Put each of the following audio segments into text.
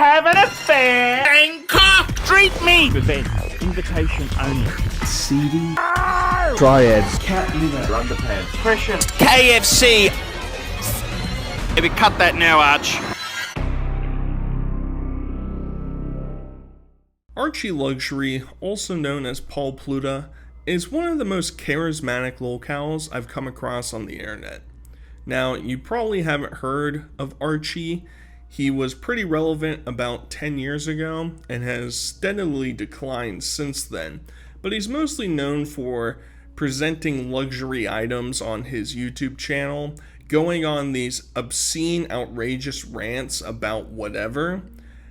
have an affair? Bangkok! Treat me! Event. Invitation only. CD. Dryads. Cat litter. Underpants. Depression. KFC! Maybe cut that now, Arch. Archie Luxury, also known as Paul Pluta, is one of the most charismatic lolcows I've come across on the internet. Now, you probably haven't heard of Archie. He was pretty relevant about 10 years ago and has steadily declined since then, but he's mostly known for presenting luxury items on his YouTube channel, going on these obscene, outrageous rants about whatever,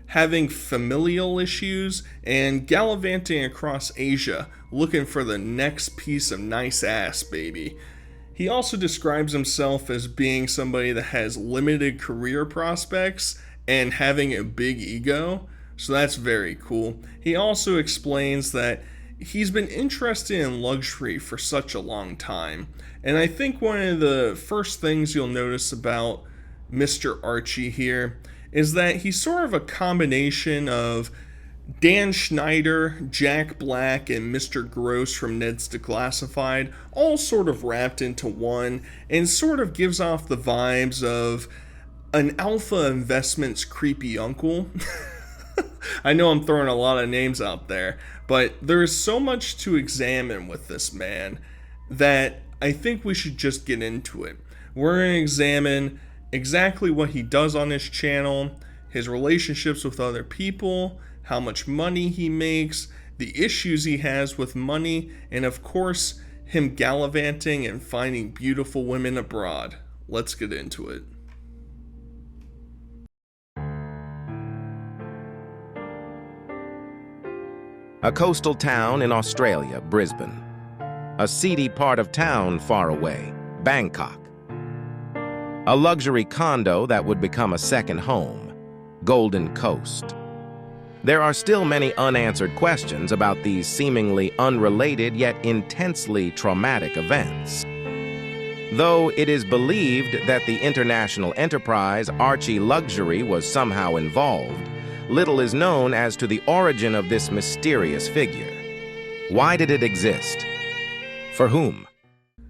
having familial issues, and gallivanting across Asia looking for the next piece of nice ass, baby. He also describes himself as being somebody that has limited career prospects and having a big ego, so that's very cool. He also explains that he's been interested in luxury for such a long time, and I think one of the first things you'll notice about Mr. Archie here is that he's sort of a combination of Dan Schneider, Jack Black, and Mr. Gross from Ned's Declassified, all sort of wrapped into one, and sort of gives off the vibes of an Alpha Investments creepy uncle. I know I'm throwing a lot of names out there, but there's so much to examine with this man that I think we should just get into it. We're going to examine exactly what he does on his channel, his relationships with other people, how much money he makes, the issues he has with money, and of course, him gallivanting and finding beautiful women abroad. Let's get into it. A coastal town in Australia, Brisbane. A seedy part of town far away, Bangkok. A luxury condo that would become a second home, Golden Coast. There are still many unanswered questions about these seemingly unrelated yet intensely traumatic events. Though it is believed that the international enterprise Archie Luxury was somehow involved, little is known as to the origin of this mysterious figure. Why did it exist? For whom?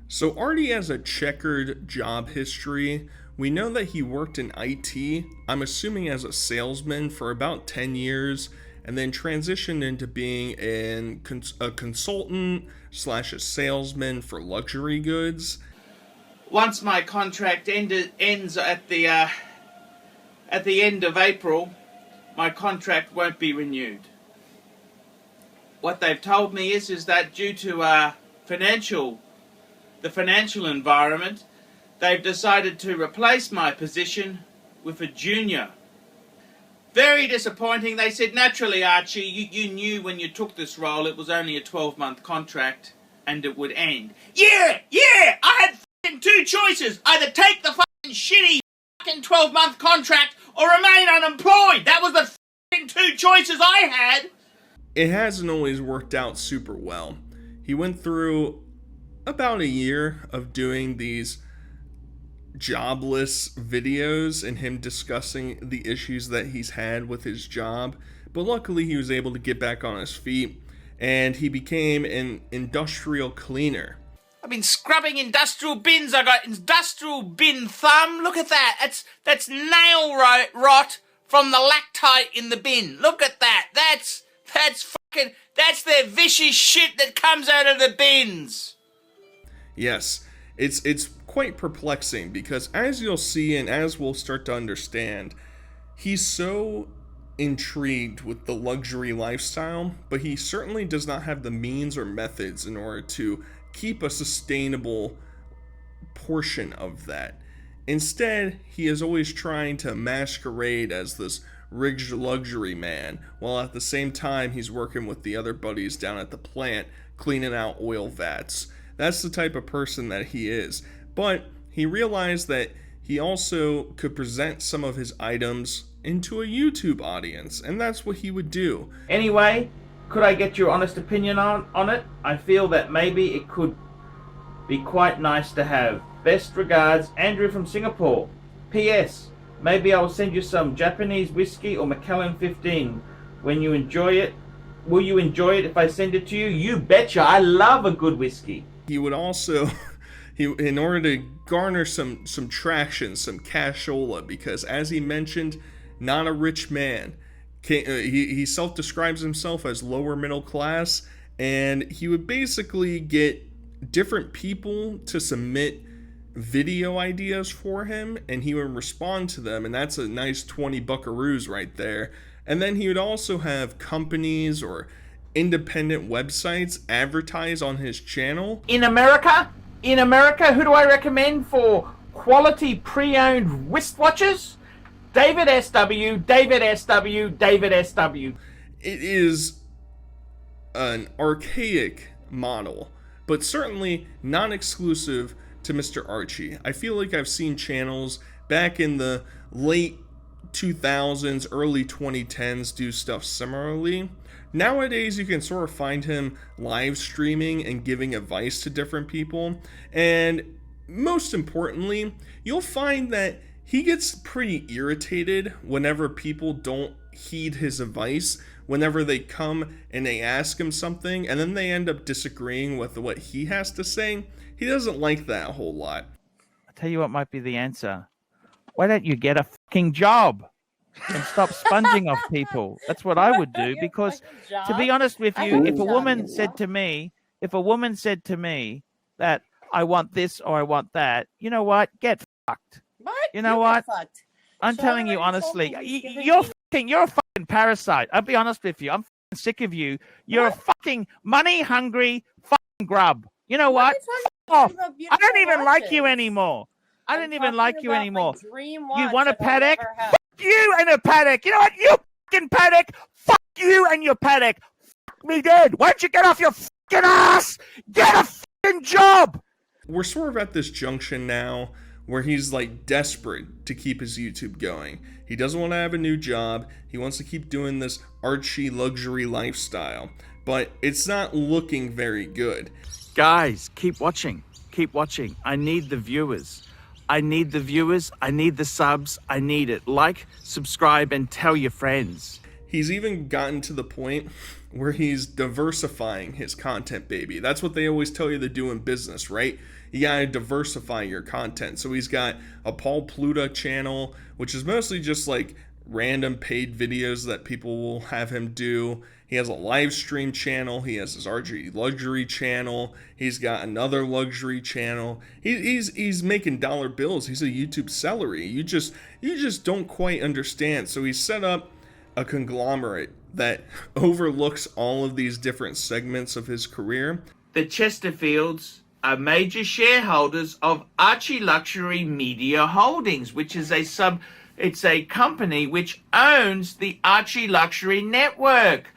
So Artie has a checkered job history. We know that he worked in IT, I'm assuming as a salesman, for about 10 years, and then transitioned into being a consultant slash a salesman for luxury goods. Once my contract ends at the end of April, my contract won't be renewed. What they've told me is that due to the financial environment, they've decided to replace my position with a junior. Very disappointing. They said, naturally, Archie, you knew when you took this role it was only a 12-month contract and it would end. Yeah! I had fucking two choices. Either take the fucking shitty fucking 12-month contract or remain unemployed. That was the fucking two choices I had. It hasn't always worked out super well. He went through about a year of doing these jobless videos and him discussing the issues that he's had with his job, but luckily he was able to get back on his feet and he became an industrial cleaner. I've been scrubbing industrial bins. I got industrial bin thumb. Look at that. That's nail rot from the lactite in the bin. Look at that. That's their vicious shit that comes out of the bins. Yes, it's quite perplexing because as you'll see and as we'll start to understand, he's so intrigued with the luxury lifestyle, but he certainly does not have the means or methods in order to keep a sustainable portion of that. Instead, he is always trying to masquerade as this rich luxury man, while at the same time he's working with the other buddies down at the plant cleaning out oil vats. That's the type of person that he is. But he realized that he also could present some of his items into a YouTube audience, and that's what he would do. Anyway, could I get your honest opinion on it? I feel that maybe it could be quite nice to have. Best regards, Andrew from Singapore. P.S. Maybe I'll send you some Japanese whiskey or Macallan 15 when you enjoy it. Will you enjoy it if I send it to you? You betcha. I love a good whiskey. He would also, in order to garner some traction, some cashola, because as he mentioned, not a rich man. He self-describes himself as lower middle class, and he would basically get different people to submit video ideas for him, and he would respond to them, and that's a nice 20 buckaroos right there. And then he would also have companies or independent websites advertise on his channel. In America, who do I recommend for quality pre-owned wristwatches? David SW, David SW, David SW. It is an archaic model, but certainly not exclusive to Mr. Archie. I feel like I've seen channels back in the late 2000s, early 2010s do stuff similarly. Nowadays, you can sort of find him live streaming and giving advice to different people. And most importantly, you'll find that he gets pretty irritated whenever people don't heed his advice, whenever they come and they ask him something and then they end up disagreeing with what he has to say. He doesn't like that a whole lot. I'll tell you what might be the answer. Why don't you get a fucking job and stop sponging off people? That's what I would do, because to be honest with you, if a woman said to me that I want this or I want that, you know what? Get fucked. What? You know what? I'm So telling you already honestly, told me he's you're a fucking parasite. I'll be honest with you. I'm fucking sick of you. You're a fucking money hungry fucking grub. You know what? Fuck off. I don't even like you anymore. I don't even like you anymore. You want a paddock? Fuck you and a paddock. You know what? You fucking paddock. Fuck you and your paddock. Fuck me dead. Why don't you get off your fucking ass? Get a fucking job. We're sort of at this junction now where he's like desperate to keep his YouTube going. He doesn't want to have a new job. He wants to keep doing this Archie luxury lifestyle, but it's not looking very good. Guys, keep watching. Keep watching. I need the viewers. I need the subs. I need it. Like, subscribe, and tell your friends. He's even gotten to the point where he's diversifying his content, baby. That's what they always tell you to do in business, right? You gotta diversify your content. So he's got a Paul Pluta channel, which is mostly just like random paid videos that people will have him do. He has a live stream channel. He has his Archie luxury channel. He's got another luxury channel. He's making dollar bills. He's a YouTube celery. You just don't quite understand. So he's set up a conglomerate that overlooks all of these different segments of his career. The Chesterfields are major shareholders of Archie Luxury Media Holdings, which is it's a company which owns the Archie Luxury Network,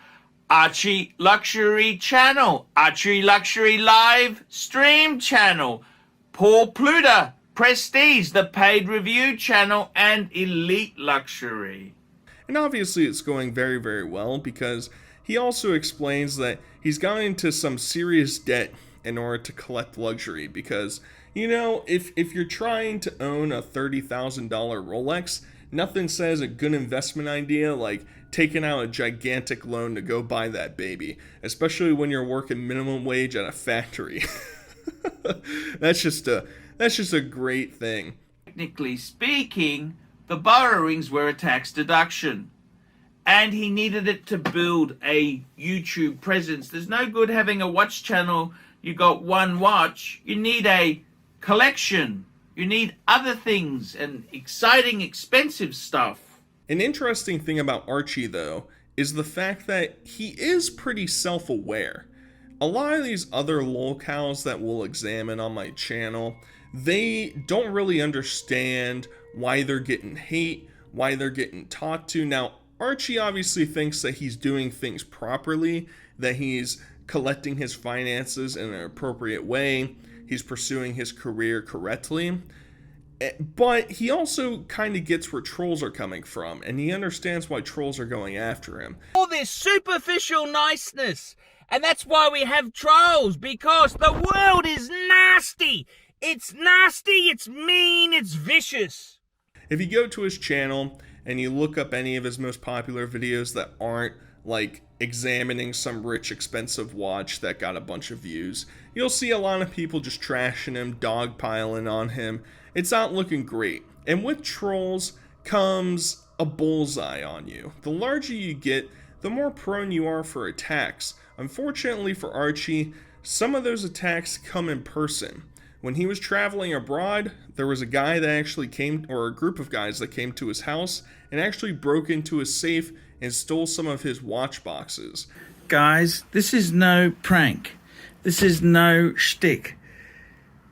Archie Luxury Channel, Archie Luxury Live Stream Channel, Paul Pluta Prestige, the paid review channel, and Elite Luxury. And obviously it's going very, very well, because he also explains that he's gone into some serious debt in order to collect luxury, because, you know, if you're trying to own a $30,000 Rolex, nothing says a good investment idea like taking out a gigantic loan to go buy that baby, especially when you're working minimum wage at a factory. That's just a great thing. Technically speaking, the borrowings were a tax deduction, and he needed it to build a YouTube presence. There's no good having a watch channel. You got one watch. You need a collection. You need other things and exciting, expensive stuff. An interesting thing about Archie, though, is the fact that he is pretty self-aware. A lot of these other lolcows that we'll examine on my channel, they don't really understand why they're getting hate, why they're getting talked to. Now, Archie obviously thinks that he's doing things properly, that he's collecting his finances in an appropriate way, he's pursuing his career correctly. But he also kind of gets where trolls are coming from, and he understands why trolls are going after him. All this superficial niceness. And that's why we have trolls, because the world is nasty. It's nasty, it's mean, it's vicious. If you go to his channel and you look up any of his most popular videos that aren't like examining some rich expensive watch that got a bunch of views, you'll see a lot of people just trashing him, dogpiling on him. It's not looking great. And with trolls comes a bullseye on you. The larger you get, the more prone you are for attacks. Unfortunately for Archie, some of those attacks come in person. When he was traveling abroad, there was a guy that actually came, or a group of guys that came to his house and actually broke into his safe and stole some of his watch boxes. Guys, this is no prank. This is no shtick.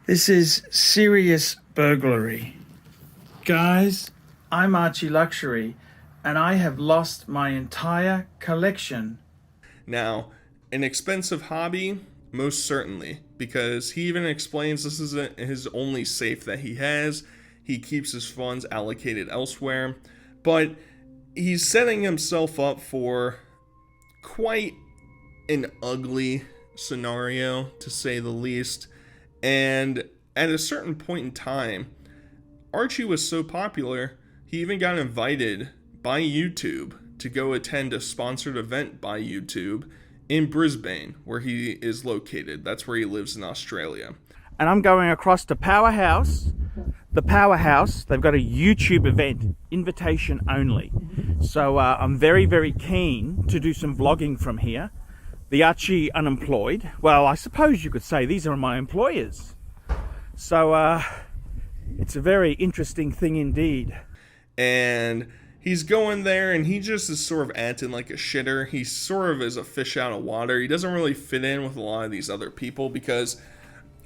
This is serious burglary. Guys, I'm Archie Luxury, and I have lost my entire collection. Now, an expensive hobby? Most certainly, because he even explains this isn't his only safe that he has. He keeps his funds allocated elsewhere, but he's setting himself up for quite an ugly scenario, to say the least. And at a certain point in time, Archie was so popular, he even got invited by YouTube to go attend a sponsored event by YouTube in Brisbane, where he is located. That's where he lives in Australia. And I'm going across to Powerhouse. The Powerhouse, they've got a YouTube event, invitation only. So I'm very, very keen to do some vlogging from here. The Archie Unemployed, well, I suppose you could say these are my employers. So it's a very interesting thing indeed. And he's going there and he just is sort of acting like a shitter. He sort of is a fish out of water. He doesn't really fit in with a lot of these other people because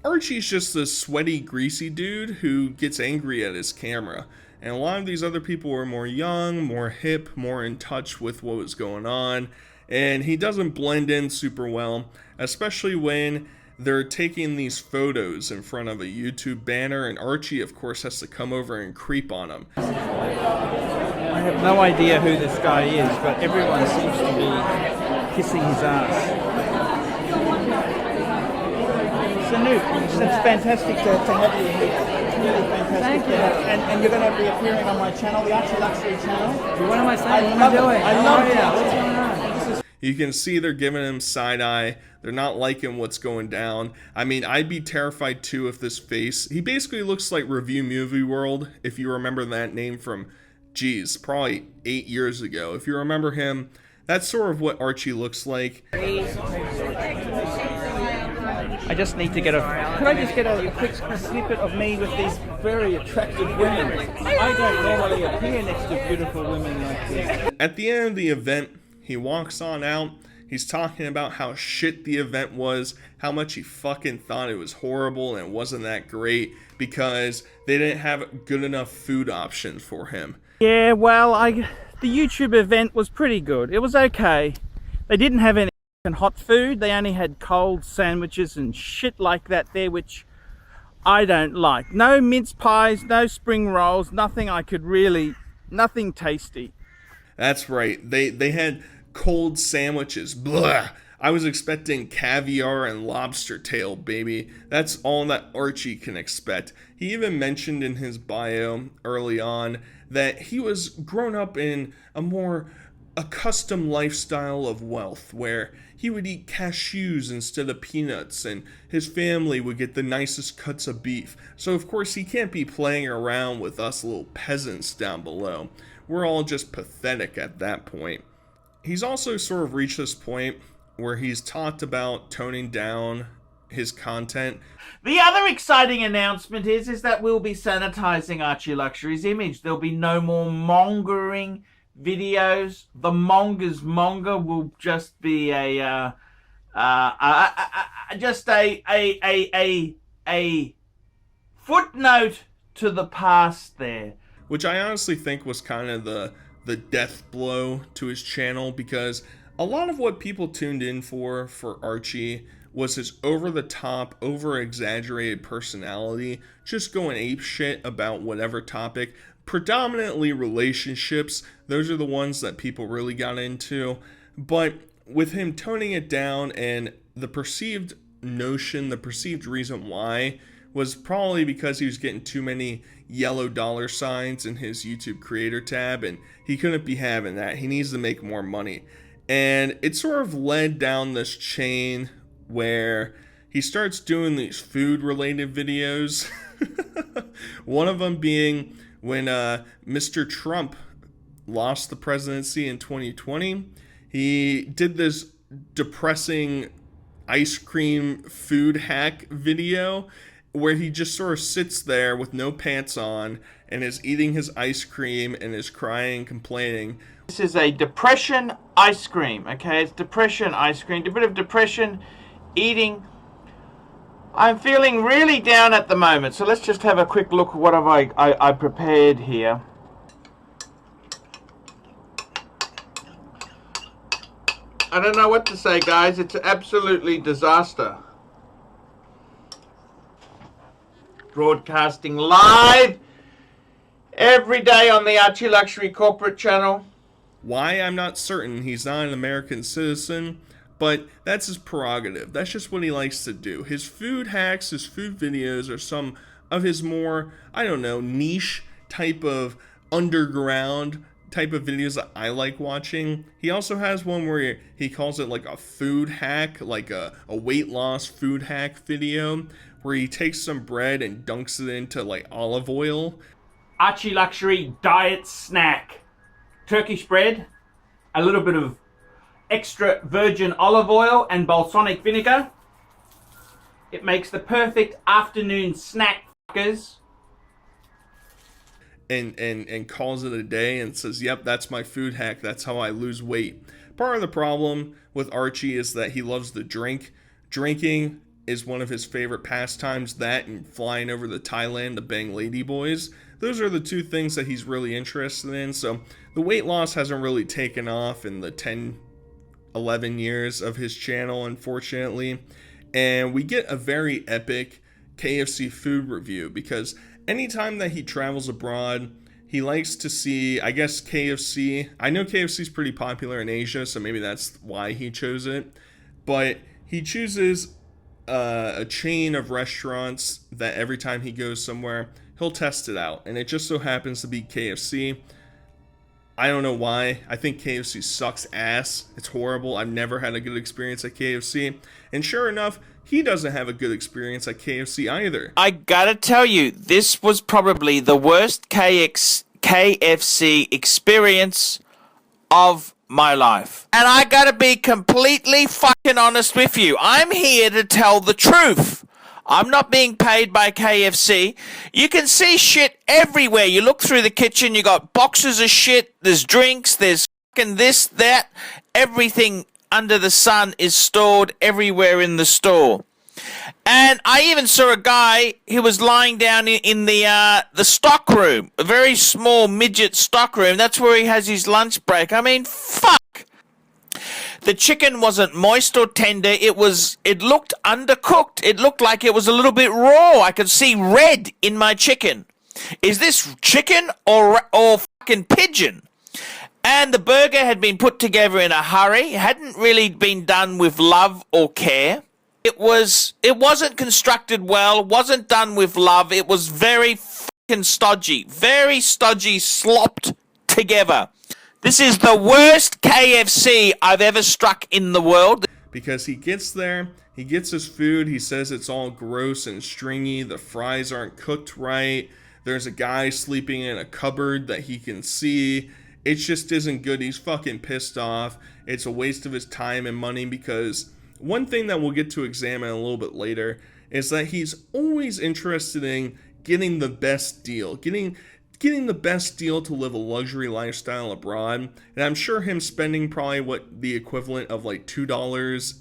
Archie's just this sweaty, greasy dude who gets angry at his camera. And a lot of these other people were more young, more hip, more in touch with what was going on. And he doesn't blend in super well, especially when they're taking these photos in front of a YouTube banner. And Archie, of course, has to come over and creep on him. I have no idea who this guy is, but everyone seems to be kissing his ass. Sanoop, it's fantastic to have you here. It's really fantastic. Thank you. And you're going to be appearing on my channel, the Archie Luxury channel. What am I saying? I love it. I love it. What's going on? You can see they're giving him side eye. They're not liking what's going down. I mean, I'd be terrified too if this face. He basically looks like Review Movie World, if you remember that name from, geez, probably 8 years ago. If you remember him, that's sort of what Archie looks like. I just need to get could I just get a quick snippet of me with these very attractive women? I don't normally appear next to beautiful women like this. At the end of the event, he walks on out. He's talking about how shit the event was, how much he fucking thought it was horrible and it wasn't that great because they didn't have good enough food options for him. Yeah, well, the YouTube event was pretty good. It was okay. They didn't have any hot food. They only had cold sandwiches and shit like that there, which I don't like. No mince pies, no spring rolls, nothing nothing tasty. That's right. They had cold sandwiches. Blah. I was expecting caviar and lobster tail, baby. That's all that Archie can expect. He even mentioned in his bio early on that he was grown up in a custom lifestyle of wealth where he would eat cashews instead of peanuts and his family would get the nicest cuts of beef. So of course he can't be playing around with us little peasants down below. We're all just pathetic at that point. He's also sort of reached this point where he's talked about toning down his content. The other exciting announcement is that we'll be sanitizing Archie Luxury's image. There'll be no more mongering videos. The monger's monger will just be a footnote to the past there. Which I honestly think was kind of the death blow to his channel, because a lot of what people tuned in for Archie was his over-the-top, over-exaggerated personality, just going apeshit about whatever topic. Predominantly relationships, those are the ones that people really got into. But with him toning it down and the perceived notion, the perceived reason why, was probably because he was getting too many yellow dollar signs in his YouTube creator tab, and he couldn't be having that. He needs to make more money. And it sort of led down this chain where he starts doing these food related videos. One of them being when Mr. Trump lost the presidency in 2020. He did this depressing ice cream food hack video where he just sort of sits there with no pants on and is eating his ice cream and is crying, complaining. This is a depression ice cream, okay? It's depression ice cream. A bit of depression, eating. I'm feeling really down at the moment, so let's just have a quick look at what have I prepared here. I don't know what to say, guys. It's absolutely disaster. Broadcasting live every day on the Archie Luxury corporate channel. Why, I'm not certain. He's not an American citizen, but that's his prerogative. That's just what he likes to do. His food hacks, his food videos are some of his more, I don't know, niche type of underground type of videos that I like watching. He also has one where he calls it like a food hack, like a weight loss food hack video, where he takes some bread and dunks it into like olive oil. Archie Luxury diet snack. Turkish bread, a little bit of extra virgin olive oil and balsamic vinegar. It makes the perfect afternoon snack, fuckers. And calls it a day and says, yep, that's my food hack. That's how I lose weight. Part of the problem with Archie is that he loves to drink. Drinking is one of his favorite pastimes, that and flying over to Thailand to bang ladyboys. Those are the two things that he's really interested in. So the weight loss hasn't really taken off in the 10, 11 years of his channel, unfortunately. And we get a very epic KFC food review because anytime that he travels abroad, he likes to see, I guess, KFC. I know KFC is pretty popular in Asia, so maybe that's why he chose it. But he chooses a chain of restaurants that every time he goes somewhere, he'll test it out. And it just so happens to be KFC. I don't know why. I think KFC sucks ass. It's horrible. I've never had a good experience at KFC. And sure enough, he doesn't have a good experience at KFC either. I gotta tell you, this was probably the worst KFC experience of my life. And I gotta be completely fucking honest with you. I'm here to tell the truth. I'm not being paid by KFC. You can see shit everywhere. You look through the kitchen, you got boxes of shit, there's drinks, there's fucking this, that. Everything under the sun is stored everywhere in the store. And I even saw a guy who was lying down in the stock room, a very small midget stock room. That's where he has his lunch break. I mean, fuck. The chicken wasn't moist or tender. It looked undercooked. It looked like it was a little bit raw. I could see red in my chicken. Is this chicken or fucking pigeon? And the burger had been put together in a hurry. It hadn't really been done with love or care. It wasn't constructed well, wasn't done with love. It was very fucking stodgy, slopped together. This is the worst KFC I've ever struck in the world. Because he gets there, he gets his food, he says it's all gross and stringy, the fries aren't cooked right, there's a guy sleeping in a cupboard that he can see. It just isn't good. He's fucking pissed off. It's a waste of his time and money because one thing that we'll get to examine a little bit later is that he's always interested in getting the best deal, getting the best deal to live a luxury lifestyle abroad. And I'm sure him spending probably what the equivalent of like $2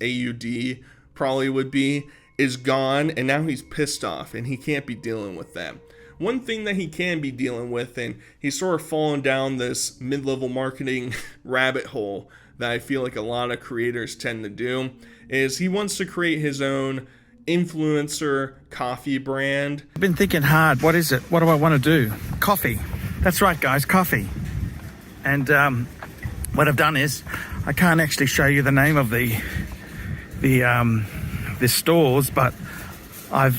AUD probably would be is gone, and now he's pissed off and he can't be dealing with that. One thing that he can be dealing with, and he's sort of fallen down this mid-level marketing rabbit hole that I feel like a lot of creators tend to do, is he wants to create his own influencer coffee brand. I've been thinking hard. What is it? What do I want to do? Coffee. That's right, guys, coffee. And what I've done is I can't actually show you the name of the the stores, but I've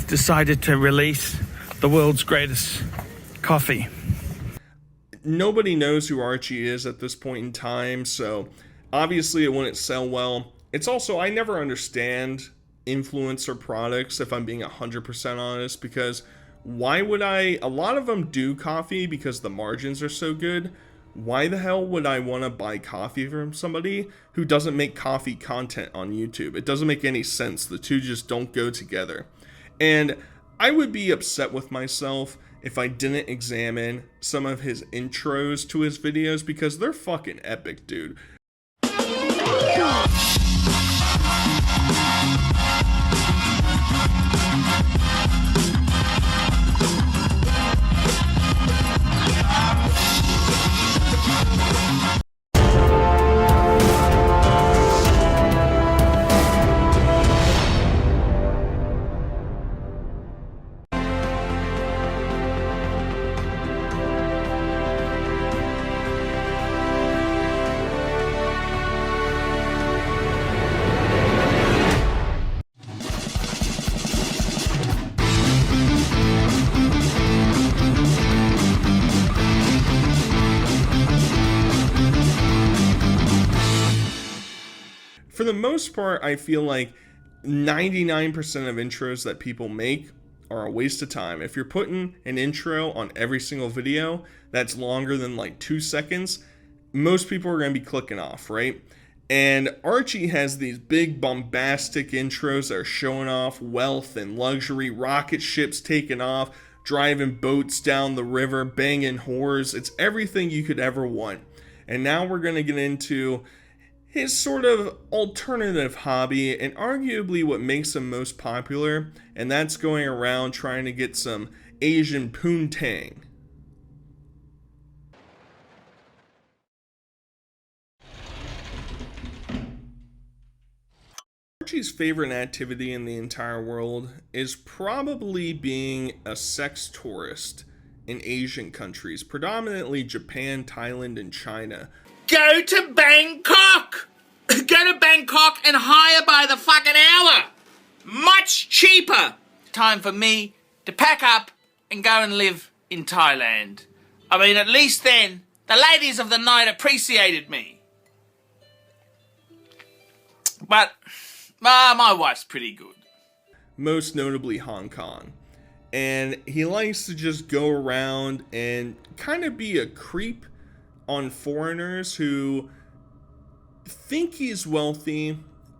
decided to release the world's greatest coffee. Nobody knows who Archie is at this point in time, so obviously it wouldn't sell well. It's also, I never understand influencer products, if I'm being 100% honest, because why would I? A lot of them do coffee because the margins are so good. Why the hell would I want to buy coffee from somebody who doesn't make coffee content on YouTube? It doesn't make any sense. The two just don't go together. And I would be upset with myself if I didn't examine some of his intros to his videos, because they're fucking epic, dude. For the most part, I feel like 99% of intros that people make are a waste of time. If you're putting an intro on every single video that's longer than like 2 seconds, most people are going to be clicking off, right? And Archie has these big bombastic intros that are showing off wealth and luxury, rocket ships taking off, driving boats down the river, banging whores. It's everything you could ever want. And now we're going to get into his sort of alternative hobby, and arguably what makes him most popular, and that's going around trying to get some Asian poontang. Archie's favorite activity in the entire world is probably being a sex tourist in Asian countries, predominantly Japan, Thailand, and China. Go to Bangkok! Go to Bangkok and hire by the fucking hour! Much cheaper! Time for me to pack up and go and live in Thailand. I mean, at least then, the ladies of the night appreciated me. But, my wife's pretty good. Most notably Hong Kong. And he likes to just go around and kind of be a creep on foreigners who think he's wealthy,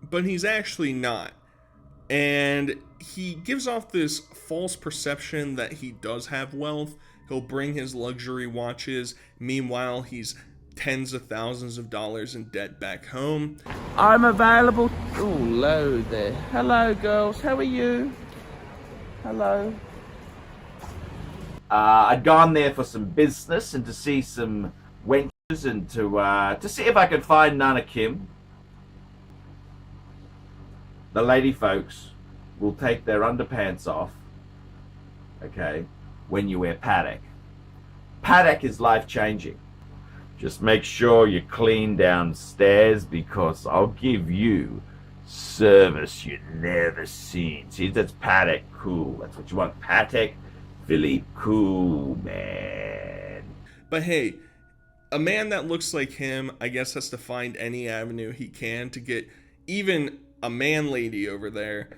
but he's actually not. And he gives off this false perception that he does have wealth. He'll bring his luxury watches. Meanwhile, he's tens of thousands of dollars in debt back home. I'm available. Oh, hello there. Hello, girls. How are you? Hello. I'd gone there for some business and to see some wenches and to see if I could find Nana Kim. The lady folks will take their underpants off, okay, when you wear paddock. Paddock is life-changing. Just make sure you're clean downstairs, because I'll give you service you've never seen. See, that's paddock cool. That's what you want. Paddock, Philippe cool, man. But hey, a man that looks like him, I guess, has to find any avenue he can to get even a man lady over there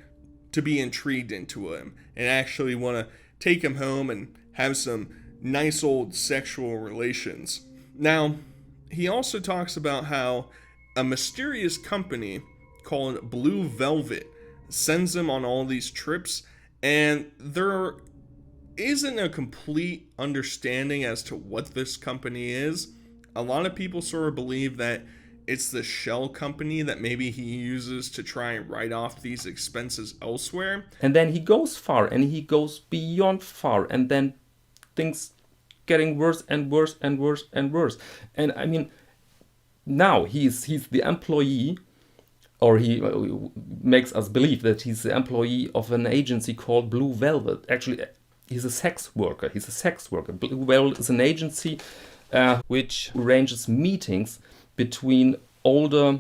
to be intrigued into him and actually want to take him home and have some nice old sexual relations. Now, he also talks about how a mysterious company called Blue Velvet sends him on all these trips, and there isn't a complete understanding as to what this company is. A lot of people sort of believe that it's the shell company that maybe he uses to try and write off these expenses elsewhere. And then he goes far, and he goes beyond far, and then things getting worse and worse and worse and worse. And I mean, now he's the employee, or he makes us believe that he's the employee of an agency called Blue Velvet. Actually, he's a sex worker. Blue Velvet is an agency which arranges meetings between older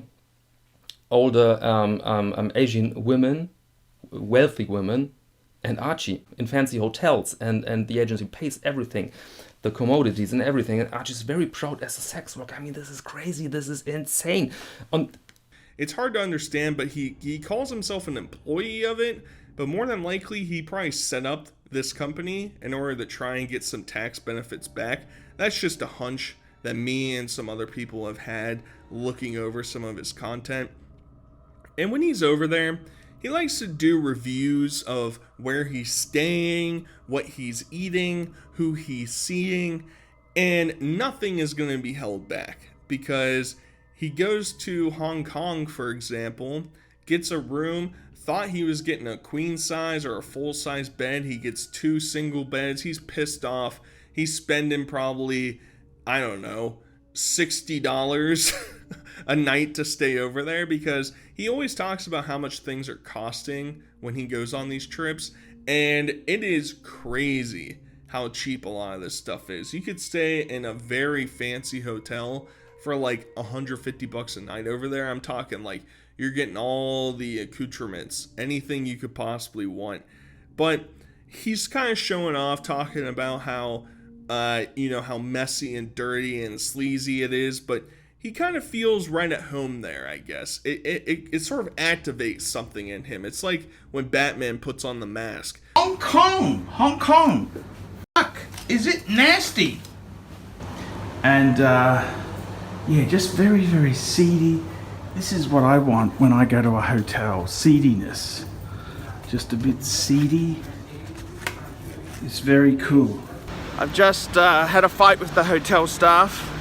older Asian women, wealthy women, and Archie in fancy hotels, and the agency pays everything, the commodities and everything, and Archie's very proud as a sex worker. I mean, this is crazy, this is insane. It's hard to understand, but he calls himself an employee of it, but more than likely he probably set up this company in order to try and get some tax benefits back. That's just a hunch that me and some other people have had looking over some of his content. And when he's over there, he likes to do reviews of where he's staying, what he's eating, who he's seeing, and nothing is going to be held back, because he goes to Hong Kong, for example, gets a room, thought he was getting a queen size or a full size bed. He gets 2 single beds. He's pissed off. He's spending probably, I don't know, $60 a night to stay over there, because he always talks about how much things are costing when he goes on these trips, and it is crazy how cheap a lot of this stuff is. You could stay in a very fancy hotel for like $150 a night over there. I'm talking like you're getting all the accoutrements, anything you could possibly want. But he's kind of showing off, talking about how how messy and dirty and sleazy it is, but he kind of feels right at home there, I guess. It sort of activates something in him. It's like when Batman puts on the mask. Hong Kong. Fuck, is it nasty? And just very, very seedy. This is what I want when I go to a hotel. Seediness. Just a bit seedy. It's very cool. I've just had a fight with the hotel staff.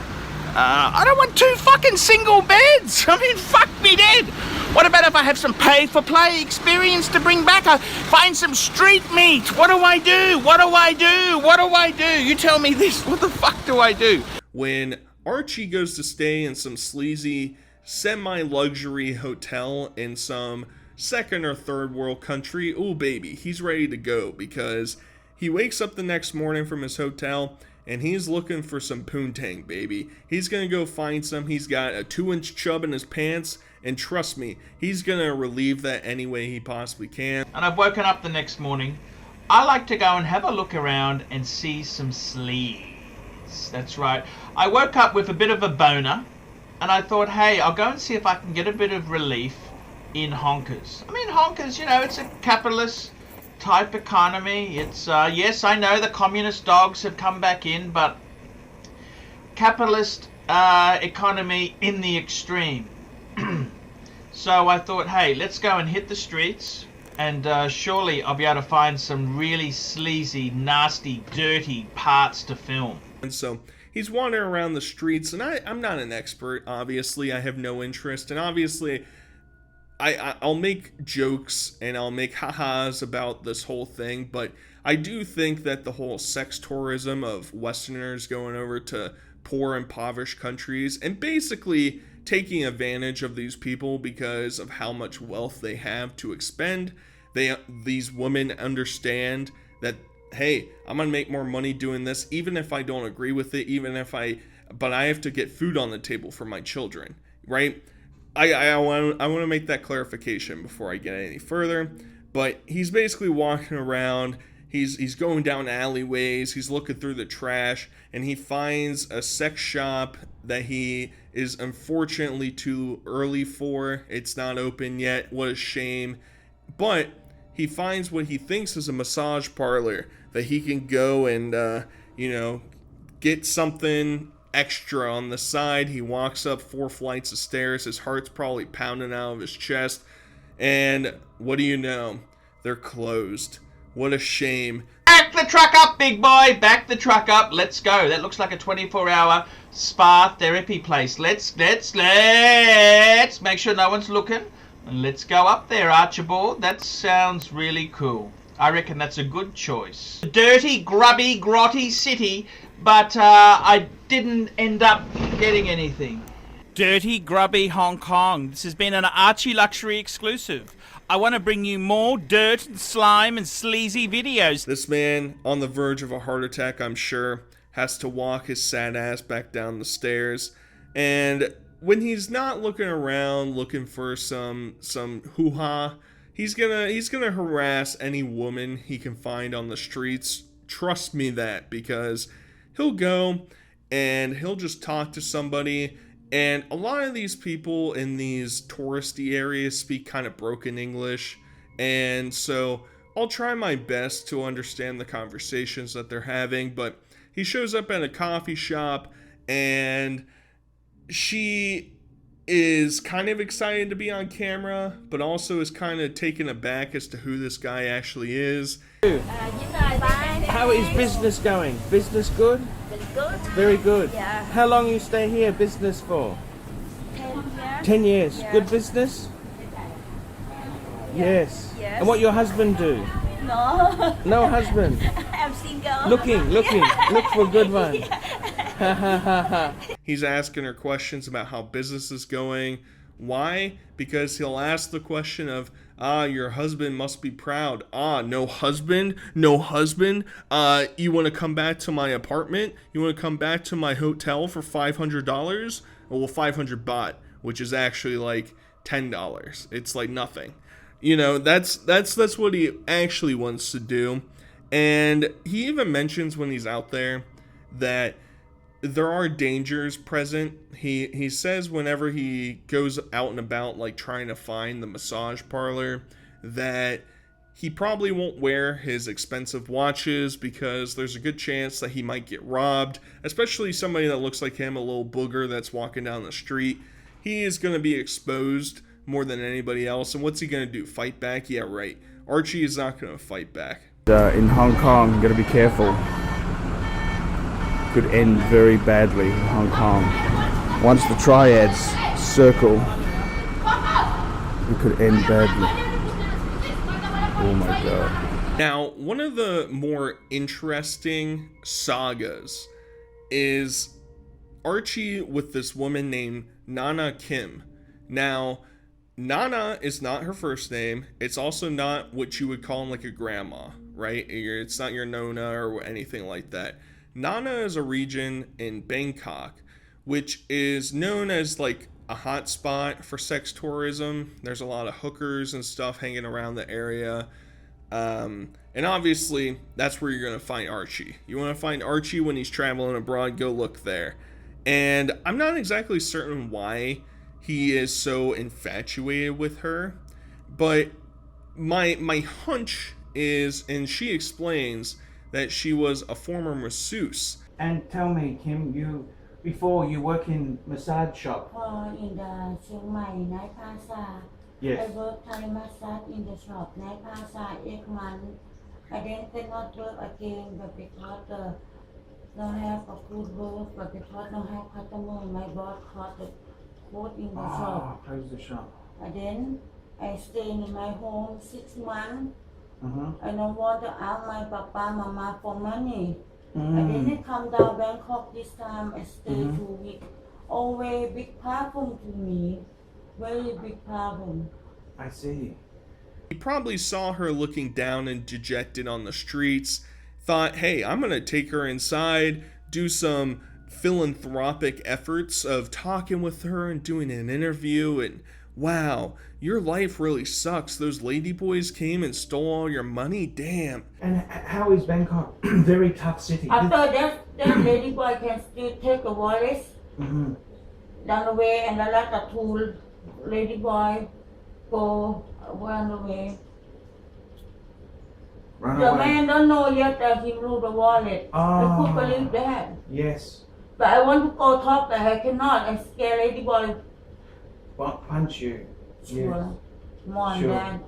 I don't want 2 fucking single beds. I mean, fuck me dead. What about if I have some pay-for-play experience to bring back? I find some street meat. What do I do? What do I do? What do I do? You tell me this. What the fuck do I do? When Archie goes to stay in some sleazy, semi-luxury hotel in some second or third world country, ooh baby, he's ready to go, because he wakes up the next morning from his hotel and he's looking for some poontang, baby. He's gonna go find some. He's got a 2-inch chub in his pants, and trust me, he's gonna relieve that any way he possibly can. And I've woken up the next morning. I like to go and have a look around and see some sleaze. That's right. I woke up with a bit of a boner, and I thought, hey, I'll go and see if I can get a bit of relief in honkers. I mean, honkers, it's a capitalist type economy. It's yes, I know the communist dogs have come back in, but capitalist economy in the extreme. So I thought, hey, let's go and hit the streets, and surely I'll be able to find some really sleazy, nasty, dirty parts to film. And so he's wandering around the streets, and I'm not an expert, obviously. I have no interest, and obviously I'll make jokes and I'll make ha-has about this whole thing, but I do think that the whole sex tourism of Westerners going over to poor, impoverished countries and basically taking advantage of these people because of how much wealth they have to expend, these women understand that, hey, I'm gonna make more money doing this, even if I don't agree with it, but I have to get food on the table for my children, right? I want to make that clarification before I get any further, but he's basically walking around, he's going down alleyways, he's looking through the trash, and he finds a sex shop that he is unfortunately too early for. It's not open yet, what a shame, but he finds what he thinks is a massage parlor that he can go and, get something extra on the side. He walks up 4 flights of stairs. His heart's probably pounding out of his chest. And what do you know? They're closed. What a shame. Back the truck up, big boy. Back the truck up. Let's go. That looks like a 24-hour spa therapy place. Let's make sure no one's looking. And let's go up there, Archibald. That sounds really cool. I reckon that's a good choice. Dirty, grubby, grotty city, but I didn't end up getting anything. Dirty, grubby Hong Kong. This has been an Archie Luxury exclusive. I want to bring you more dirt and slime and sleazy videos. This man, on the verge of a heart attack, I'm sure, has to walk his sad ass back down the stairs. And when he's not looking around looking for some hoo-ha, he's gonna harass any woman he can find on the streets. Trust me that, because he'll go and he'll just talk to somebody, and a lot of these people in these touristy areas speak kind of broken English, and so I'll try my best to understand the conversations that they're having. But he shows up at a coffee shop, and she is kind of excited to be on camera, but also is kind of taken aback as to who this guy actually is. How is business going? Business good? Good. Very good. Yeah. How long you stay here business for? 10 years. 10 years. Yeah. Good business? Yes. Yes. And what your husband do? No. No husband. I'm single. Looking. Look for a good one. He's asking her questions about how business is going. Why? Because he'll ask the question of, your husband must be proud. No husband? No husband? You want to come back to my apartment? You want to come back to my hotel for $500? Well, 500 baht, which is actually like $10. It's like nothing. You know, that's what he actually wants to do. And he even mentions when he's out there that there are dangers present. He says whenever he goes out and about, like trying to find the massage parlor, that he probably won't wear his expensive watches because there's a good chance that he might get robbed, especially somebody that looks like him, a little booger that's walking down the street. He is going to be exposed more than anybody else. And what's he going to do? Fight back? Yeah, right. Archie is not going to fight back. In Hong Kong, you gotta be careful. Could end very badly in Hong Kong. Once the triads circle, it could end badly. Oh my god. Now, one of the more interesting sagas is Archie with this woman named Nana Kim. Now, Nana is not her first name. It's also not what you would call like a grandma, right? It's not your Nona or anything like that. Nana is a region in Bangkok, which is known as like a hot spot for sex tourism. There's a lot of hookers and stuff hanging around the area. And obviously, that's where you're going to find Archie. You want to find Archie when he's traveling abroad, go look there. And I'm not exactly certain why he is so infatuated with her, but my hunch is, and she explains, that she was a former masseuse. And tell me, Kim, before you work in massage shop? In the Chiang Mai Night Plaza. Yes. I work Thai massage in the shop Night Plaza 8 months. I then cannot work again, but because no have a good work, but because no have customer, my boss caught the code in the shop. Close the shop. And then I stay in my home 6 months. Uh-huh. I don't want to ask my papa, mama for money. I didn't come down Bangkok this time. I stay 2 weeks. Always big problem to me. Very big problem. I see. He probably saw her looking down and dejected on the streets, thought, hey, I'm going to take her inside, do some philanthropic efforts of talking with her and doing an interview, and wow, your life really sucks. Those ladyboys came and stole all your money. Damn. And how is Bangkok? Very tough city. After that lady boy can still take the wallet down the way, and let the two lady boy go run away. Run The away. man don't know yet that he blew the wallet. I could believe that. Yes. But I want to go talk, but I cannot. I scare lady boy. Punch you. Sure. More than Sure. that.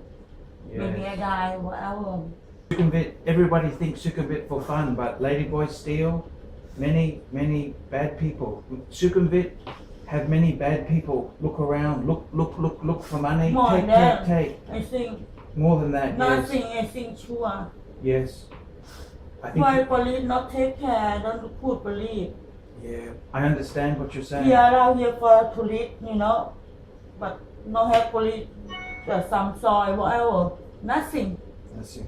Maybe I die, whatever. Sukhumvit, everybody thinks Sukhumvit for fun, but ladyboys steal. Many bad people. Sukhumvit have many bad people. Look around, look for money. More Take. than that. I Take. think More than that, nothing. yes. I think sure. Yes. I think. Why police not take care? Don't put police. Yeah, I understand what you're saying. We are out here for tourists, but no have police. Some soil, whatever. Nothing. I see.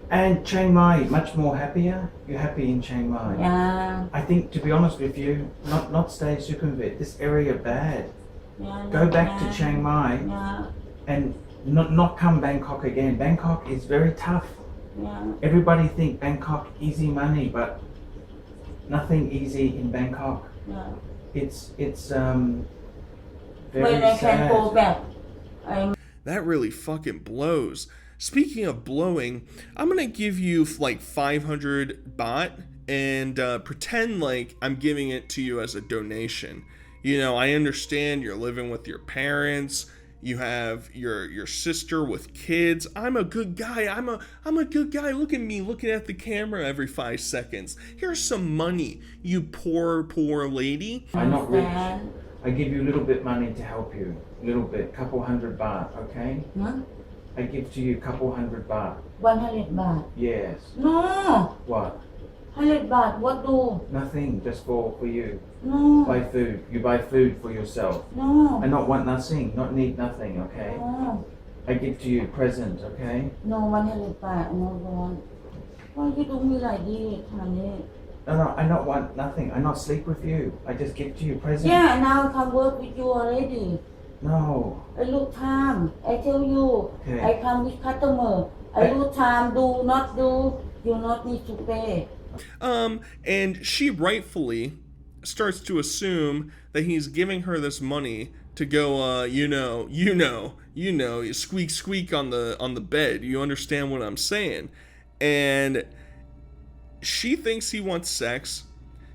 And Chiang Mai, much more happier. You're happy in Chiang Mai. Yeah. I think, to be honest with you, not stay Sukhumvit. This area bad. Yeah. Go back to Chiang Mai Yeah. and not come Bangkok again. Bangkok is very tough. Yeah. Everybody think Bangkok easy money, but nothing easy in Bangkok. Yeah. It's When very I can go sad. back, I'm That really fucking blows. Speaking of blowing, I'm gonna give you like 500 baht and pretend like I'm giving it to you as a donation. You know, I understand you're living with your parents. You have your sister with kids. I'm a good guy. I'm a good guy. Look at me looking at the camera every 5 seconds. Here's some money, you poor lady. I'm not rich. understand. I give you a little bit money to help you. A little bit, couple hundred baht, okay? Huh? I give to you couple hundred baht. 100 baht. Yes. No. What? 100 baht. What do? Nothing, just for you. No. Buy food. You buy food for yourself. No. I not want nothing, not need nothing, okay? No. I give to you present, okay? No 100 baht. No want. Why you do me like this, honey? No, I not want nothing. I not sleep with you. I just give to you present. Yeah, now I come work with you already. No. I look time. I tell you. Okay. I come with customer. I look time. Do not do. You not need to pay. And she rightfully starts to assume that he's giving her this money to go, squeak on the bed. You understand what I'm saying? And she thinks he wants sex.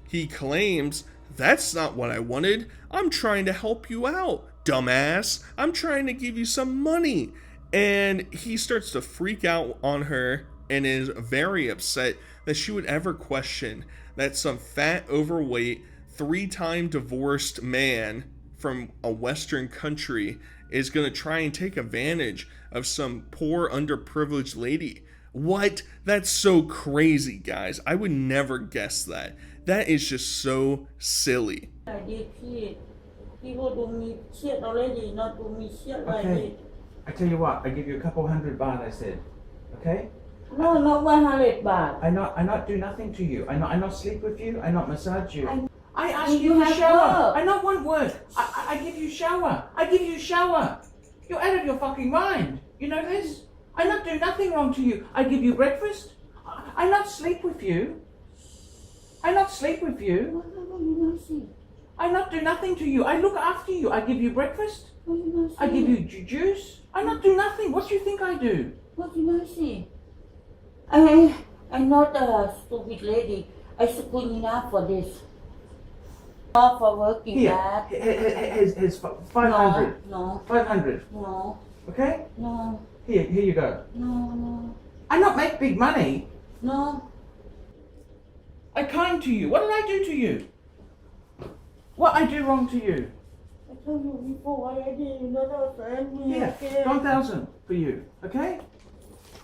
He claims, that's not what I wanted. I'm trying to help you out, dumbass. I'm trying to give you some money. And he starts to freak out on her and is very upset that she would ever question that some fat, overweight, 3-time divorced man from a Western country is going to try and take advantage of some poor, underprivileged lady. What? That's so crazy, guys. I would never guess that. That is just so silly. I did shit. People do me shit already, not do me shit like Okay. it. I tell you what, I give you a couple hundred baht, I said. Okay? No, not 100 baht. I not do nothing to you. I not sleep with you. I not massage you. I ask You you for have shower. work. I not want work. I give you shower. I give you shower. You're out of your fucking mind. You know this? I not do nothing wrong to you. I give you breakfast. I not sleep with you. I not sleep with you. What you not see? I not do nothing to you. I look after you. I give you breakfast. What you not see? I give you juice. I not do nothing. What do you think I do? What you not see? I'm not a stupid lady. I school enough for this. Not for working Here, hard. here's 500. No, 500. no, Okay? no, Here you go. no, I not make big money. no. I kind to you. What did I do to you? What I do wrong to you? I told you before already, you not understand me. Here, Okay? 1,000 for you. Okay?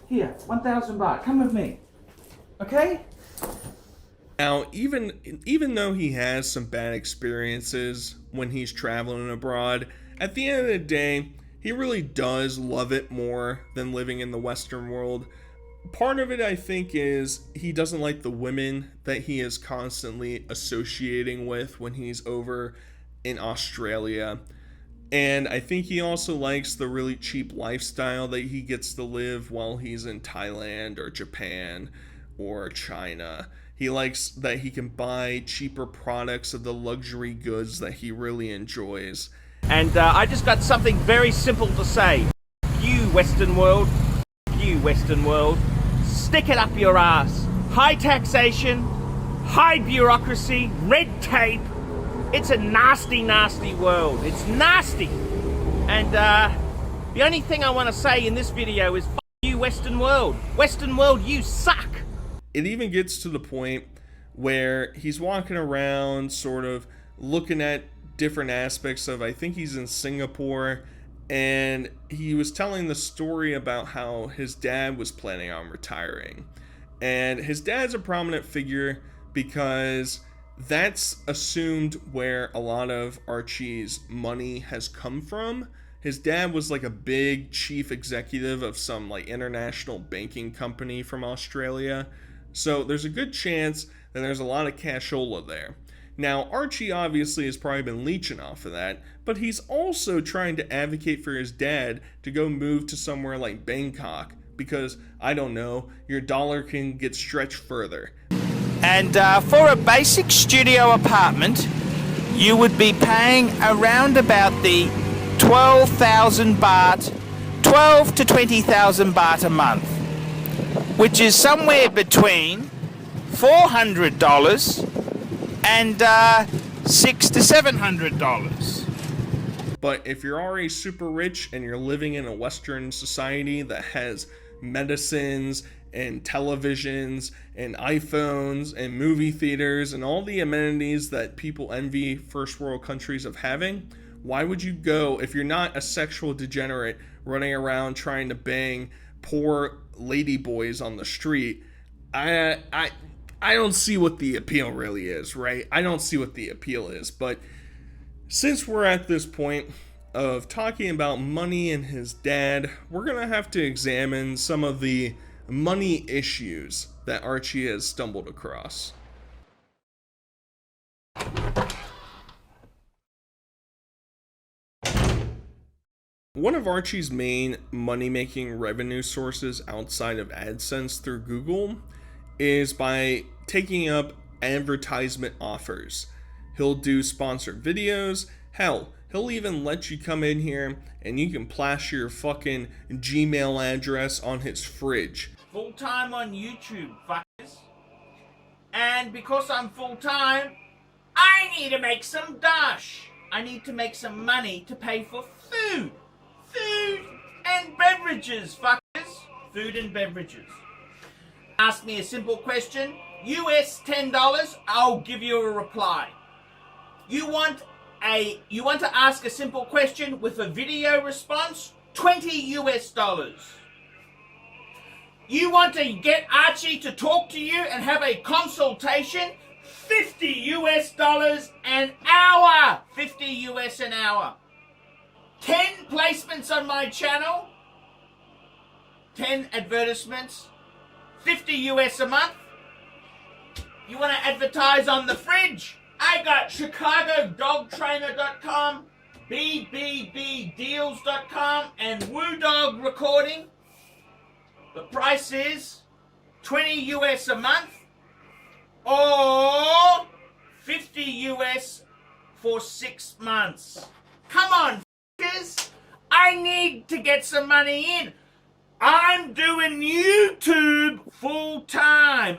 Here, 1,000 baht. Come with me. Okay? Now, even though he has some bad experiences when he's traveling abroad, at the end of the day, he really does love it more than living in the Western world. Part of it, I think, is he doesn't like the women that he is constantly associating with when he's over in Australia. And I think he also likes the really cheap lifestyle that he gets to live while he's in Thailand or Japan or China. He likes that he can buy cheaper products of the luxury goods that he really enjoys. And I just got something very simple to say. You Western world, stick it up your ass. High taxation, high bureaucracy, red tape. It's a nasty, nasty world. It's nasty. And the only thing I want to say in this video is f you Western world. Western world, you suck. It even gets to the point where he's walking around sort of looking at different aspects of, I think he's in Singapore, and he was telling the story about how his dad was planning on retiring. And his dad's a prominent figure because that's assumed where a lot of Archie's money has come from. His dad was like a big chief executive of some like international banking company from Australia. So there's a good chance that there's a lot of cashola there. Now, Archie obviously has probably been leeching off of that, but he's also trying to advocate for his dad to go move to somewhere like Bangkok because, I don't know, your dollar can get stretched further. And for a basic studio apartment, you would be paying around about the 12,000 baht, 12 to 20,000 baht a month, which is somewhere between $400 and $600 to $700. But if you're already super rich and you're living in a Western society that has medicines and televisions and iPhones and movie theaters and all the amenities that people envy first world countries of having, why would you go, if you're not a sexual degenerate running around trying to bang poor ladyboys on the street? I don't see what the appeal really is, right? I don't see what the appeal is. But since we're at this point of talking about money and his dad, we're going to have to examine some of the money issues that Archie has stumbled across. One of Archie's main money-making revenue sources outside of AdSense through Google is by taking up advertisement offers. He'll do sponsored videos. Hell, he'll even let you come in here and you can plaster your fucking Gmail address on his fridge. Full-time on YouTube, fuckers. And because I'm full-time, I need to make some dash. I need to make some money to pay for food. Food and beverages, fuckers. Food and beverages. Ask me a simple question, US $10, I'll give you a reply. You want to ask a simple question with a video response, $20 US. You want to get Archie to talk to you and have a consultation, $50 US an hour. 50 US an hour. 10 placements on my channel, 10 advertisements, 50 US a month. You want to advertise on the fridge? I got ChicagoDogTrainer.com, BBBDeals.com, and WooDog Recording. The price is 20 US a month or 50 US for 6 months. Come on, f***ers. I need to get some money in. I'm doing YouTube full time.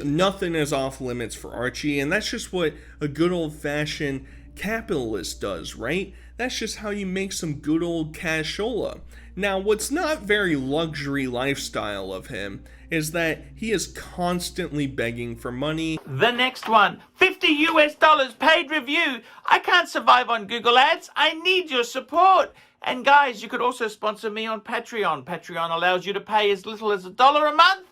Nothing is off limits for Archie, and that's just what a good old-fashioned capitalist does, right? That's just how you make some good old cashola. Now, what's not very luxury lifestyle of him is that he is constantly begging for money. The next one, $50 US paid review. I can't survive on Google Ads. I need your support. And guys, you could also sponsor me on Patreon. Patreon allows you to pay as little as $1 a month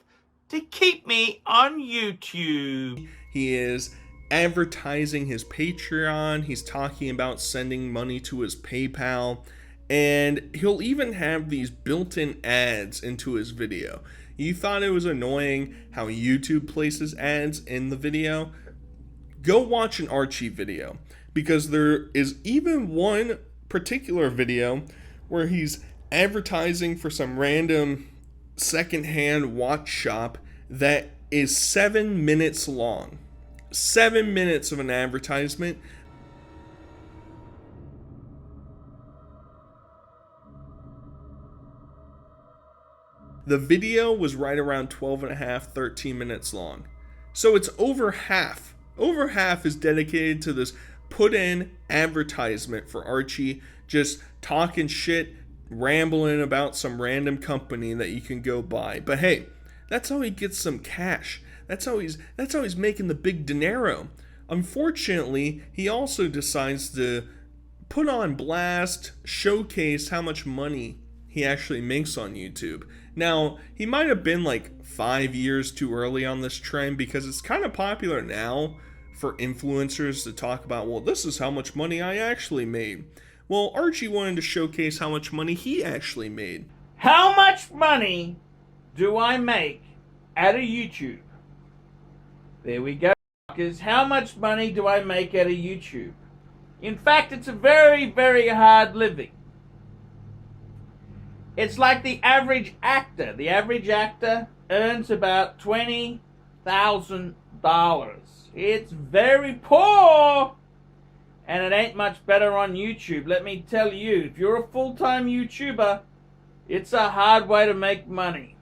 to keep me on YouTube. He is advertising his Patreon. He's talking about sending money to his PayPal. And he'll even have these built-in ads into his video. You thought it was annoying how YouTube places ads in the video? Go watch an Archie video, because there is even one particular video where he's advertising for some random secondhand watch shop that is 7 minutes long. 7 minutes of an advertisement. The video was right around 12 and a half, 13 minutes long. So it's over half. Over half is dedicated to this put-in advertisement for Archie, just talking shit, rambling about some random company that you can go buy. But hey, that's how he gets some cash. That's how he's making the big dinero. Unfortunately, he also decides to put on blast, showcase how much money he actually makes on YouTube. Now, he might have been like 5 years too early on this trend, because it's kind of popular now for influencers to talk about, well, this is how much money I actually made. Well, Archie wanted to showcase how much money he actually made. How much money do I make out of YouTube? There we go, fuckers. How much money do I make out of YouTube? In fact, it's a very, very hard living. It's like the average actor. The average actor earns about $20,000. It's very poor, and it ain't much better on YouTube. Let me tell you, if you're a full-time YouTuber, it's a hard way to make money.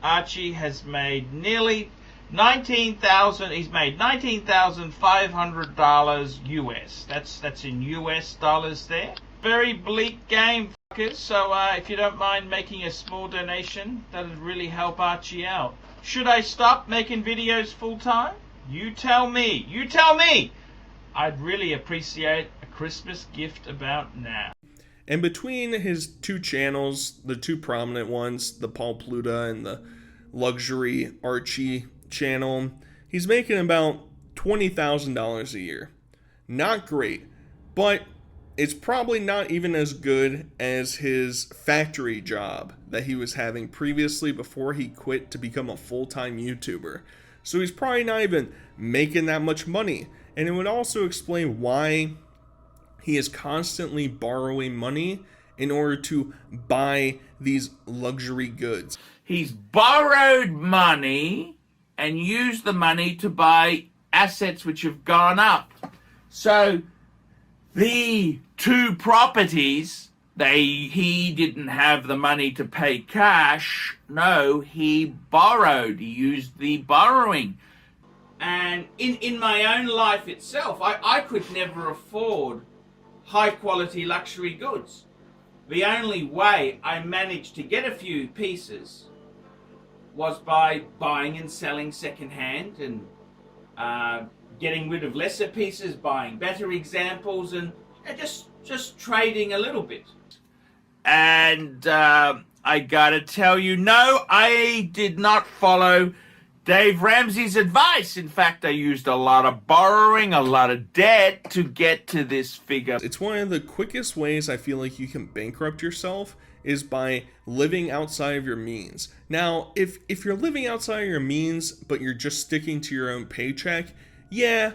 Archie has made nearly $19,000. He's made $19,500 US. That's in US dollars there. Very bleak game, fuckers. So if you don't mind making a small donation, that'd really help Archie out. Should I stop making videos full time? You tell me. You tell me. I'd really appreciate a Christmas gift about now. And between his two channels, the two prominent ones, the Paul Pluta and the Luxury Archie channel, he's making about $20,000 a year. Not great, but it's probably not even as good as his factory job that he was having previously before he quit to become a full-time YouTuber. So he's probably not even making that much money. And it would also explain why he is constantly borrowing money in order to buy these luxury goods. He's borrowed money and used the money to buy assets which have gone up. So the two properties, he didn't have the money to pay cash. No, he borrowed. He used the borrowing. And in my own life itself, I could never afford high quality luxury goods. The only way I managed to get a few pieces was by buying and selling secondhand and getting rid of lesser pieces, buying better examples, and just trading a little bit. And I gotta tell you, no, I did not follow Dave Ramsey's advice. In fact, I used a lot of borrowing, a lot of debt to get to this figure. It's one of the quickest ways I feel like you can bankrupt yourself is by living outside of your means. Now, if you're living outside of your means, but you're just sticking to your own paycheck, yeah,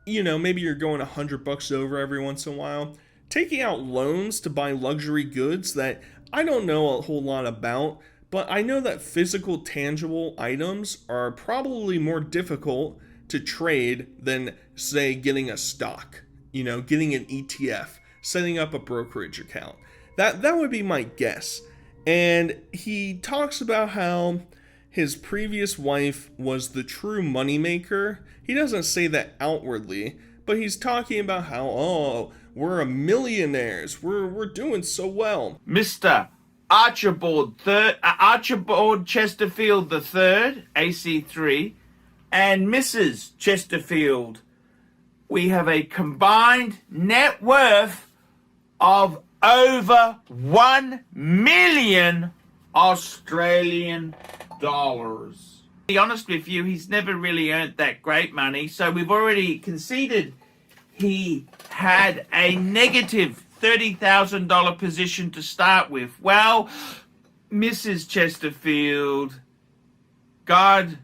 you know, maybe you're going $100 over every once in a while. Taking out loans to buy luxury goods that I don't know a whole lot about, but I know that physical, tangible items are probably more difficult to trade than, say, getting a stock, you know, getting an ETF, setting up a brokerage account. That would be my guess. And he talks about how his previous wife was the true moneymaker. He doesn't say that outwardly, but he's talking about how, oh, we're millionaires. We're doing so well. Mr. Archibald Chesterfield III, AC3, and Mrs. Chesterfield, we have a combined net worth of over 1 million Australian dollars. To be honest with you, he's never really earned that great money, so we've already conceded he had a negative $30,000 position to start with. Well, Mrs. Chesterfield, God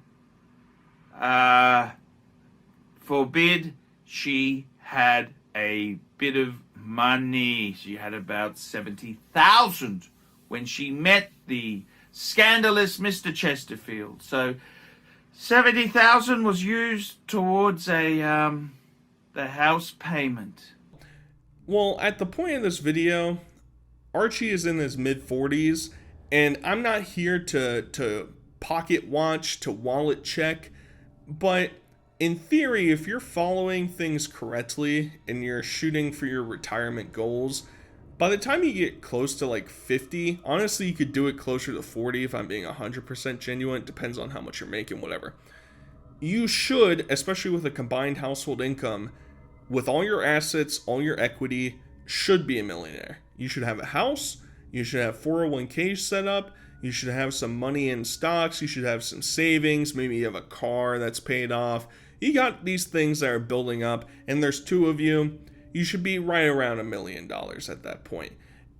forbid she had a bit of money. She had about 70,000 when she met the scandalous Mr. Chesterfield. So 70,000 was used towards the house payment. Well, at the point of this video, Archie is in his mid-40s, and I'm not here to pocket watch, to wallet check, but in theory, if you're following things correctly and you're shooting for your retirement goals, by the time you get close to like 50, honestly, you could do it closer to 40 if I'm being 100% genuine. It depends on how much you're making, whatever. You should, especially with a combined household income, with all your assets, all your equity, should be a millionaire. You should have a house, you should have 401ks set up, you should have some money in stocks, you should have some savings, maybe you have a car that's paid off. You got these things that are building up, and there's two of you. you should be right around $1 million at that point.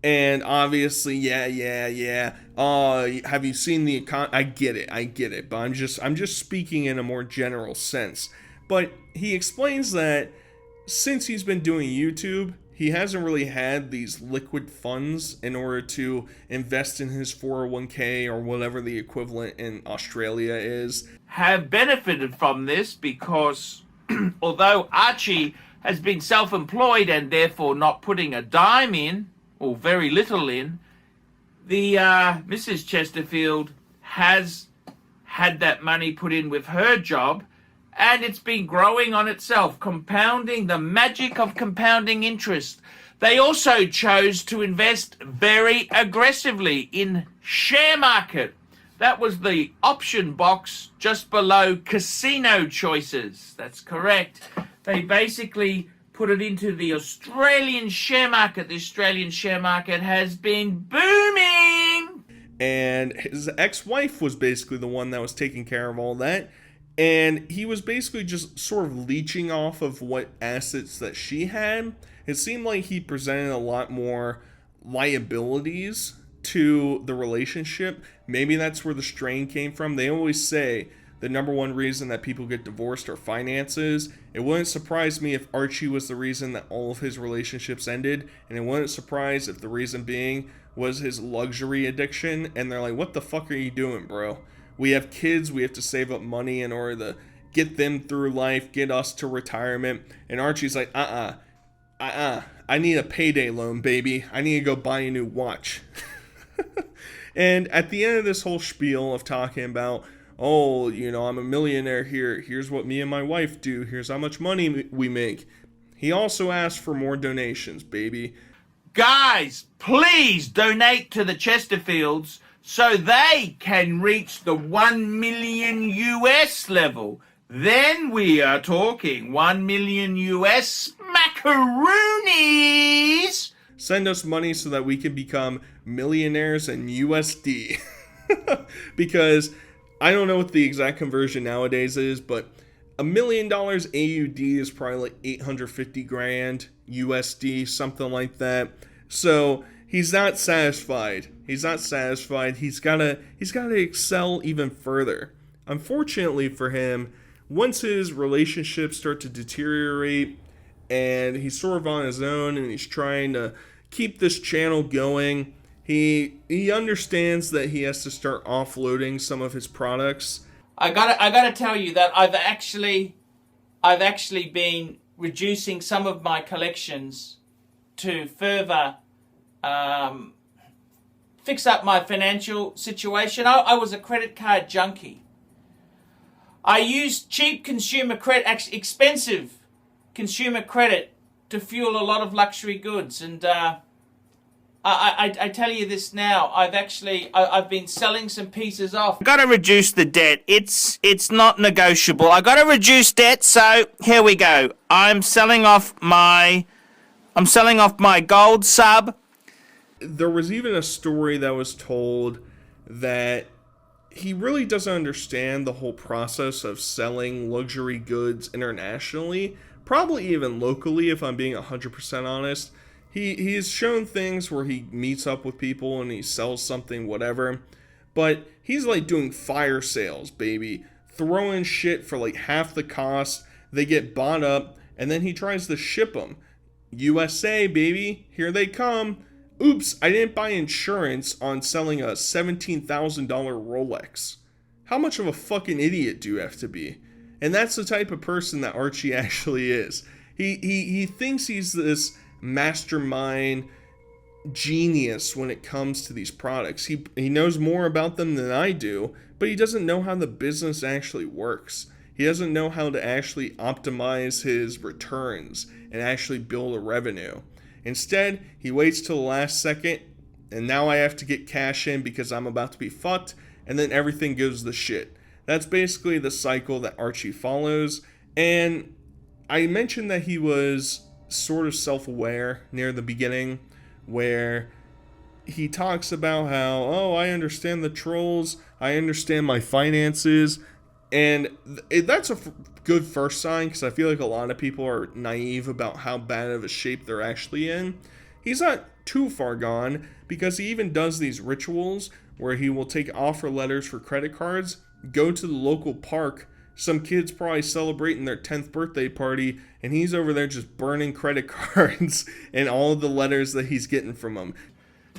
And obviously, yeah. Have you seen the I get it. But I'm just speaking in a more general sense. But he explains that since he's been doing YouTube, he hasn't really had these liquid funds in order to invest in his 401k or whatever the equivalent in Australia is. Have benefited from this because although Archie has been self-employed and therefore not putting a dime in, or very little in, the Mrs. Chesterfield has had that money put in with her job, and it's been growing on itself, compounding, the magic of compounding interest. They also chose to invest very aggressively in share market. That was the option box just below casino choices. That's correct. They basically put it into the Australian share market. The Australian share market has been booming. And his ex-wife was basically the one that was taking care of all that. And he was basically just sort of leeching off of what assets that she had. It seemed like he presented a lot more liabilities to the relationship. Maybe that's where the strain came from. They always say the number one reason that people get divorced are finances. It wouldn't surprise me if Archie was the reason that all of his relationships ended, and it wouldn't surprise if the reason being was his luxury addiction, and they're like, what the fuck are you doing, bro? We have kids, we have to save up money in order to get them through life, get us to retirement, and Archie's like, I need a payday loan, baby. I need to go buy a new watch. And at the end of this whole spiel of talking about, oh, you know, I'm a millionaire here, here's what me and my wife do, here's how much money we make, he also asked for more donations, baby. Guys, please donate to the Chesterfields so they can reach the 1 million US level. Then we are talking 1 million US macaroonies. Send us money so that we can become millionaires in USD. Because I don't know what the exact conversion nowadays is, but $1 million AUD is probably like 850 grand USD, something like that. So he's not satisfied. He's gotta excel even further. Unfortunately for him, once his relationships start to deteriorate and he's sort of on his own and he's trying to keep this channel going, he understands that he has to start offloading some of his products. I gotta tell you that I've actually been reducing some of my collections to further fix up my financial situation. I was a credit card junkie. I used cheap consumer credit, actually expensive consumer credit, to fuel a lot of luxury goods. And I tell you this now, I've been selling some pieces off. I gotta reduce the debt. It's not negotiable. I gotta reduce debt, so here we go. I'm selling off my gold sub. There was even a story that was told that he really doesn't understand the whole process of selling luxury goods internationally, probably even locally, if I'm being 100% honest. He has shown things where he meets up with people and he sells something, whatever, but he's like doing fire sales, baby, throwing shit for like half the cost. They get bought up, and then he tries to ship them. USA, baby, here they come. Oops, I didn't buy insurance on selling a $17,000 Rolex. How much of a fucking idiot do you have to be? And that's the type of person that Archie actually is. He thinks he's this mastermind genius when it comes to these products. He knows more about them than I do, but he doesn't know how the business actually works. He doesn't know how to actually optimize his returns and actually build a revenue. Instead, he waits till the last second, and now I have to get cash in because I'm about to be fucked, and then everything goes to shit. That's basically the cycle that Archie follows. And I mentioned that he was sort of self-aware near the beginning, where he talks about how, oh, I understand the trolls, I understand my finances, And that's a good first sign, because I feel like a lot of people are naive about how bad of a shape they're actually in. He's not too far gone, because he even does these rituals where he will take offer letters for credit cards, go to the local park, some kids probably celebrating their 10th birthday party, and he's over there just burning credit cards and all of the letters that he's getting from them.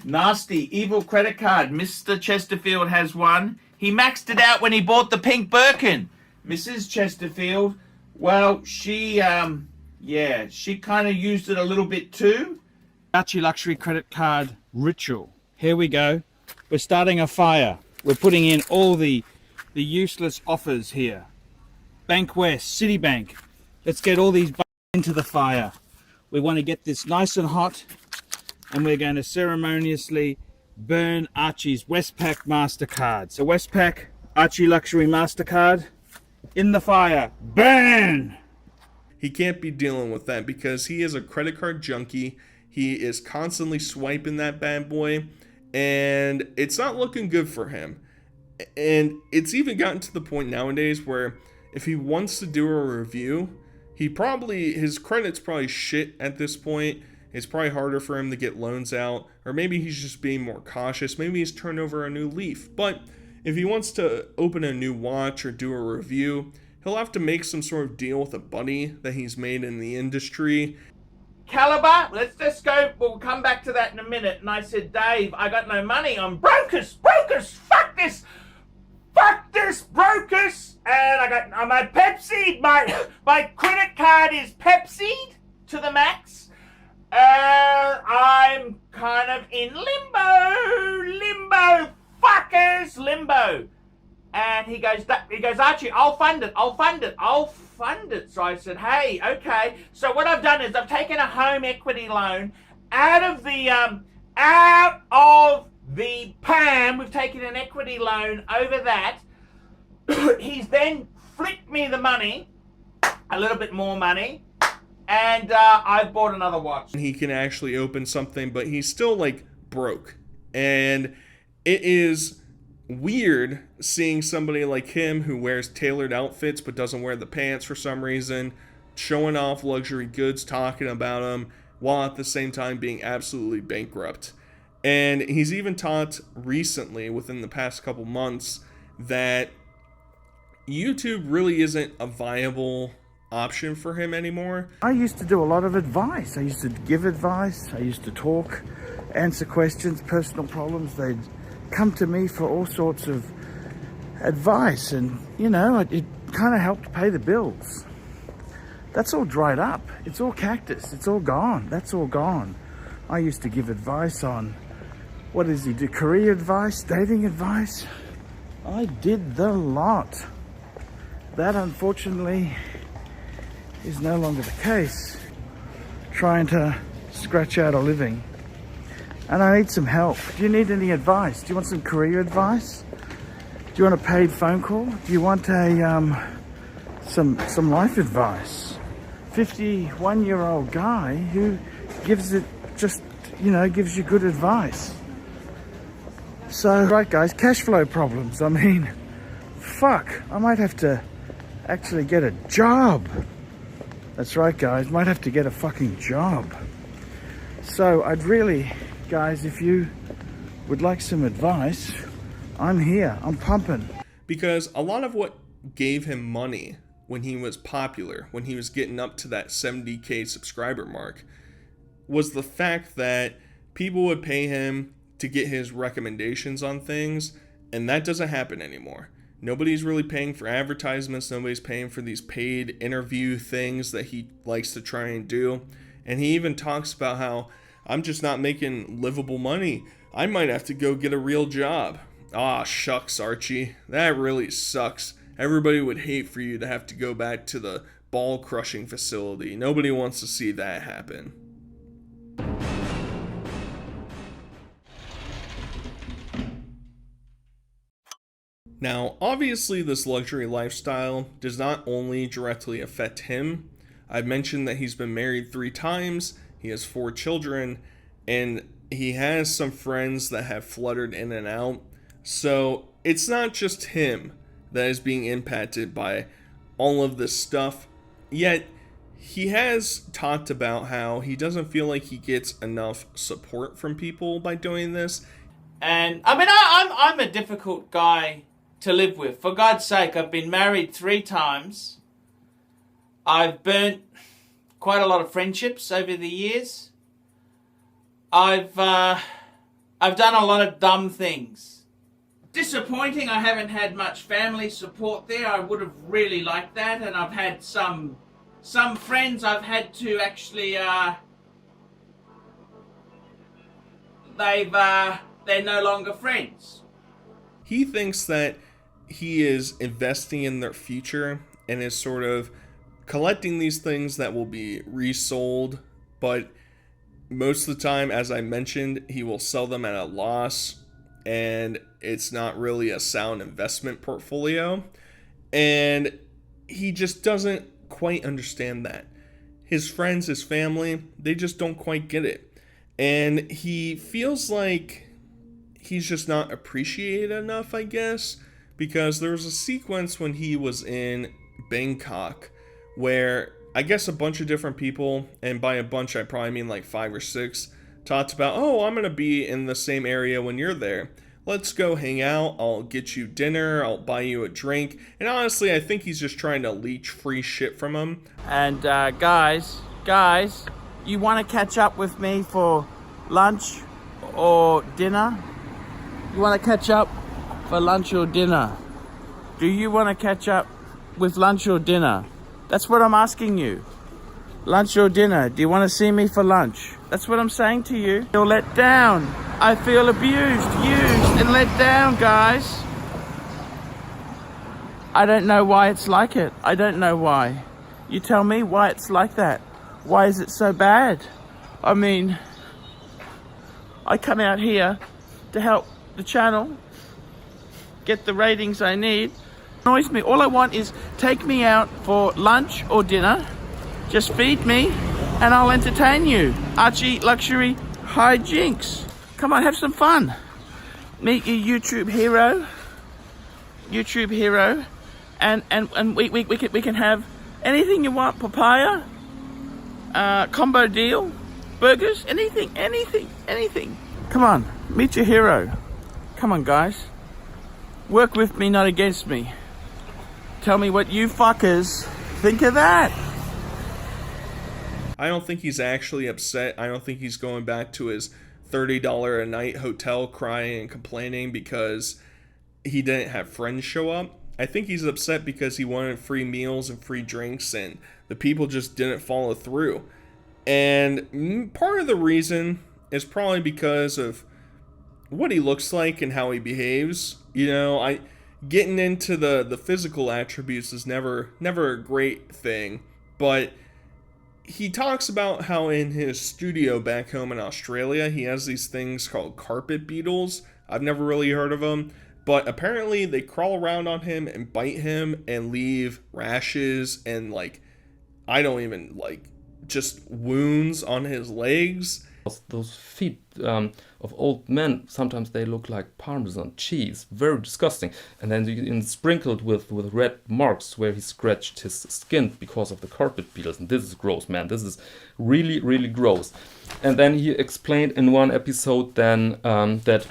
Nasty, evil credit card. Mr. Chesterfield has one. He maxed it out when he bought the pink Birkin. Mrs. Chesterfield, well, she kind of used it a little bit too. Archie luxury credit card ritual. Here we go. We're starting a fire. We're putting in all the useless offers here. Bank West, Citibank. Let's get all these into the fire. We want to get this nice and hot, and we're going to ceremoniously burn Archie's Westpac MasterCard. So Westpac, Archie Luxury MasterCard, in the fire. Burn! He can't be dealing with that because he is a credit card junkie. He is constantly swiping that bad boy, and it's not looking good for him. And it's even gotten to the point nowadays where if he wants to do a review, his credit's probably shit at this point. It's probably harder for him to get loans out, or maybe he's just being more cautious. Maybe he's turned over a new leaf. But if he wants to open a new watch or do a review, he'll have to make some sort of deal with a buddy that he's made in the industry. Caliber, let's just go. We'll come back to that in a minute. And I said, Dave, I got no money. I'm brokers, fuck this, brokers. And I'm a Pepsi. My credit card is Pepsi to the max. I'm kind of in limbo, fuckers, limbo. And he goes, Archie, I'll fund it. So I said, hey, okay. So what I've done is I've taken a home equity loan out of the PAM. We've taken an equity loan over that. He's then flicked me the money, a little bit more money. And I've bought another watch. He can actually open something, but he's still like broke. And it is weird seeing somebody like him who wears tailored outfits but doesn't wear the pants for some reason, showing off luxury goods, talking about them, while at the same time being absolutely bankrupt. And he's even taught recently, within the past couple months, that YouTube really isn't a viable option for him anymore. I used to do a lot of advice. I used to give advice. I used to talk, answer questions, personal problems. They'd come to me for all sorts of advice, and it kind of helped pay the bills. That's all dried up. It's all cactus. It's all gone. That's all gone. I used to give advice on, what does he do? Career advice, dating advice. I did the lot. That unfortunately is no longer the case. Trying to scratch out a living, and I need some help. Do you need any advice? Do you want some career advice? Do you want a paid phone call? Do you want some life advice? 51-year-old guy who gives you good advice. So, right guys, cash flow problems. I mean, fuck, I might have to actually get a job. That's right, guys. Might have to get a fucking job. So I'd really, guys, if you would like some advice, I'm here. I'm pumping. Because a lot of what gave him money when he was popular, when he was getting up to that 70K subscriber mark, was the fact that people would pay him to get his recommendations on things, and that doesn't happen anymore. Nobody's really paying for advertisements. Nobody's paying for these paid interview things that he likes to try and do. And he even talks about how, I'm just not making livable money. I might have to go get a real job. Ah, shucks, Archie. That really sucks. Everybody would hate for you to have to go back to the ball crushing facility. Nobody wants to see that happen. Now, obviously, this luxury lifestyle does not only directly affect him. I've mentioned that he's been married 3 times, he has 4 children, and he has some friends that have fluttered in and out. So, it's not just him that is being impacted by all of this stuff. Yet, he has talked about how he doesn't feel like he gets enough support from people by doing this. And I mean, I'm a difficult guy to live with. For God's sake, I've been married 3 times. I've burnt quite a lot of friendships over the years. I've done a lot of dumb things. Disappointing, I haven't had much family support there. I would have really liked that, and I've had some friends I've had to actually they're no longer friends. He thinks that he is investing in their future and is sort of collecting these things that will be resold, but most of the time, as I mentioned, he will sell them at a loss, and it's not really a sound investment portfolio, and he just doesn't quite understand that. His friends, his family, they just don't quite get it, and he feels like he's just not appreciated enough, I guess, because there was a sequence when he was in Bangkok where I guess a bunch of different people, and by a bunch I probably mean like 5 or 6, talked about, oh, I'm going to be in the same area when you're there. Let's go hang out, I'll get you dinner, I'll buy you a drink. And honestly, I think he's just trying to leech free shit from him. And guys, you want to catch up with me for lunch or dinner? You want to catch up for lunch or dinner? Do you want to catch up with lunch or dinner? That's what I'm asking you. Lunch or dinner? Do you want to see me for lunch? That's what I'm saying to you. I feel let down. I feel abused, used, and let down, guys. I don't know why it's like it. I don't know why. You tell me why it's like that. Why is it so bad? I mean, I come out here to help the channel get the ratings I need. It annoys me. All I want is take me out for lunch or dinner. Just feed me and I'll entertain you. Archie Luxury Hijinks. Come on, have some fun. Meet your YouTube hero. And we can have anything you want. Papaya, combo deal, burgers, anything. Come on, meet your hero. Come on, guys. Work with me, not against me. Tell me what you fuckers think of that. I don't think he's actually upset. I don't think he's going back to his $30 a night hotel crying and complaining because he didn't have friends show up. I think he's upset because he wanted free meals and free drinks and the people just didn't follow through. And part of the reason is probably because of what he looks like and how he behaves. You know, getting into the physical attributes is never a great thing, but he talks about how in his studio back home in Australia, he has these things called carpet beetles. I've never really heard of them, but apparently they crawl around on him and bite him and leave rashes and just wounds on his legs. Those feet of old men, sometimes they look like Parmesan cheese, very disgusting. And then sprinkled with red marks where he scratched his skin because of the carpet beetles. And this is gross, man. This is really, really gross. And then he explained in one episode then that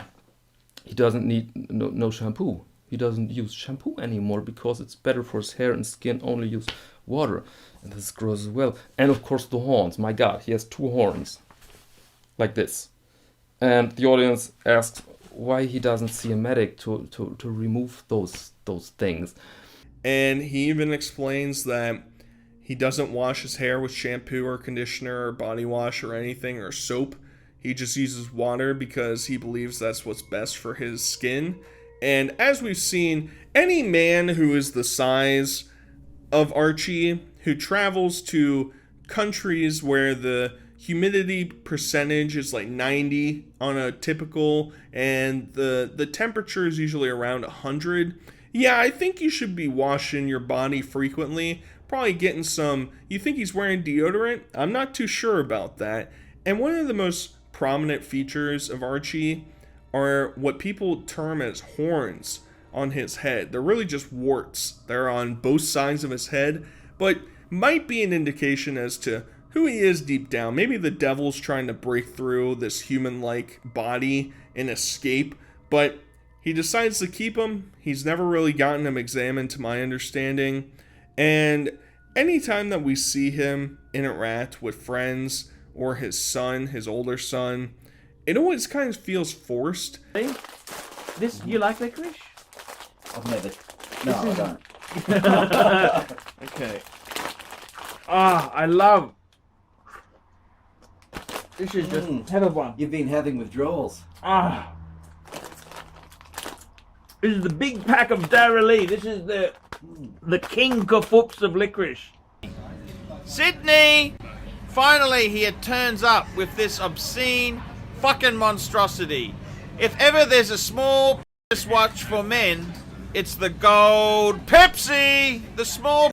he doesn't need no shampoo. He doesn't use shampoo anymore because it's better for his hair and skin, only use water. And this is gross as well. And of course the horns. My God, he has 2 horns. Like this. And the audience asks why he doesn't see a medic to remove those things. And he even explains that he doesn't wash his hair with shampoo or conditioner or body wash or anything or soap. He just uses water because he believes that's what's best for his skin. And as we've seen, any man who is the size of Archie, who travels to countries where the humidity percentage is like 90 on a typical, and the temperature is usually around 100. Yeah, I think you should be washing your body frequently. Probably getting some. You think he's wearing deodorant? I'm not too sure about that. And one of the most prominent features of Archie are what people term as horns. on his head. They're really just warts. They're on both sides of his head, but might be an indication as to who he is deep down. Maybe the devil's trying to break through this human-like body and escape, but he decides to keep him. He's never really gotten him examined, to my understanding, and anytime that we see him interact with friends or his son, his older son, it always kind of feels forced. This, you like licorice? I've never. No, I don't. Okay. Ah, I love. This is just have a one. You've been having withdrawals. Ah. This is the big pack of Darrelly. This is the king kafoops of licorice. Sydney! Finally, he turns up with this obscene fucking monstrosity. If ever there's a small watch for men, it's the gold Pepsi! The small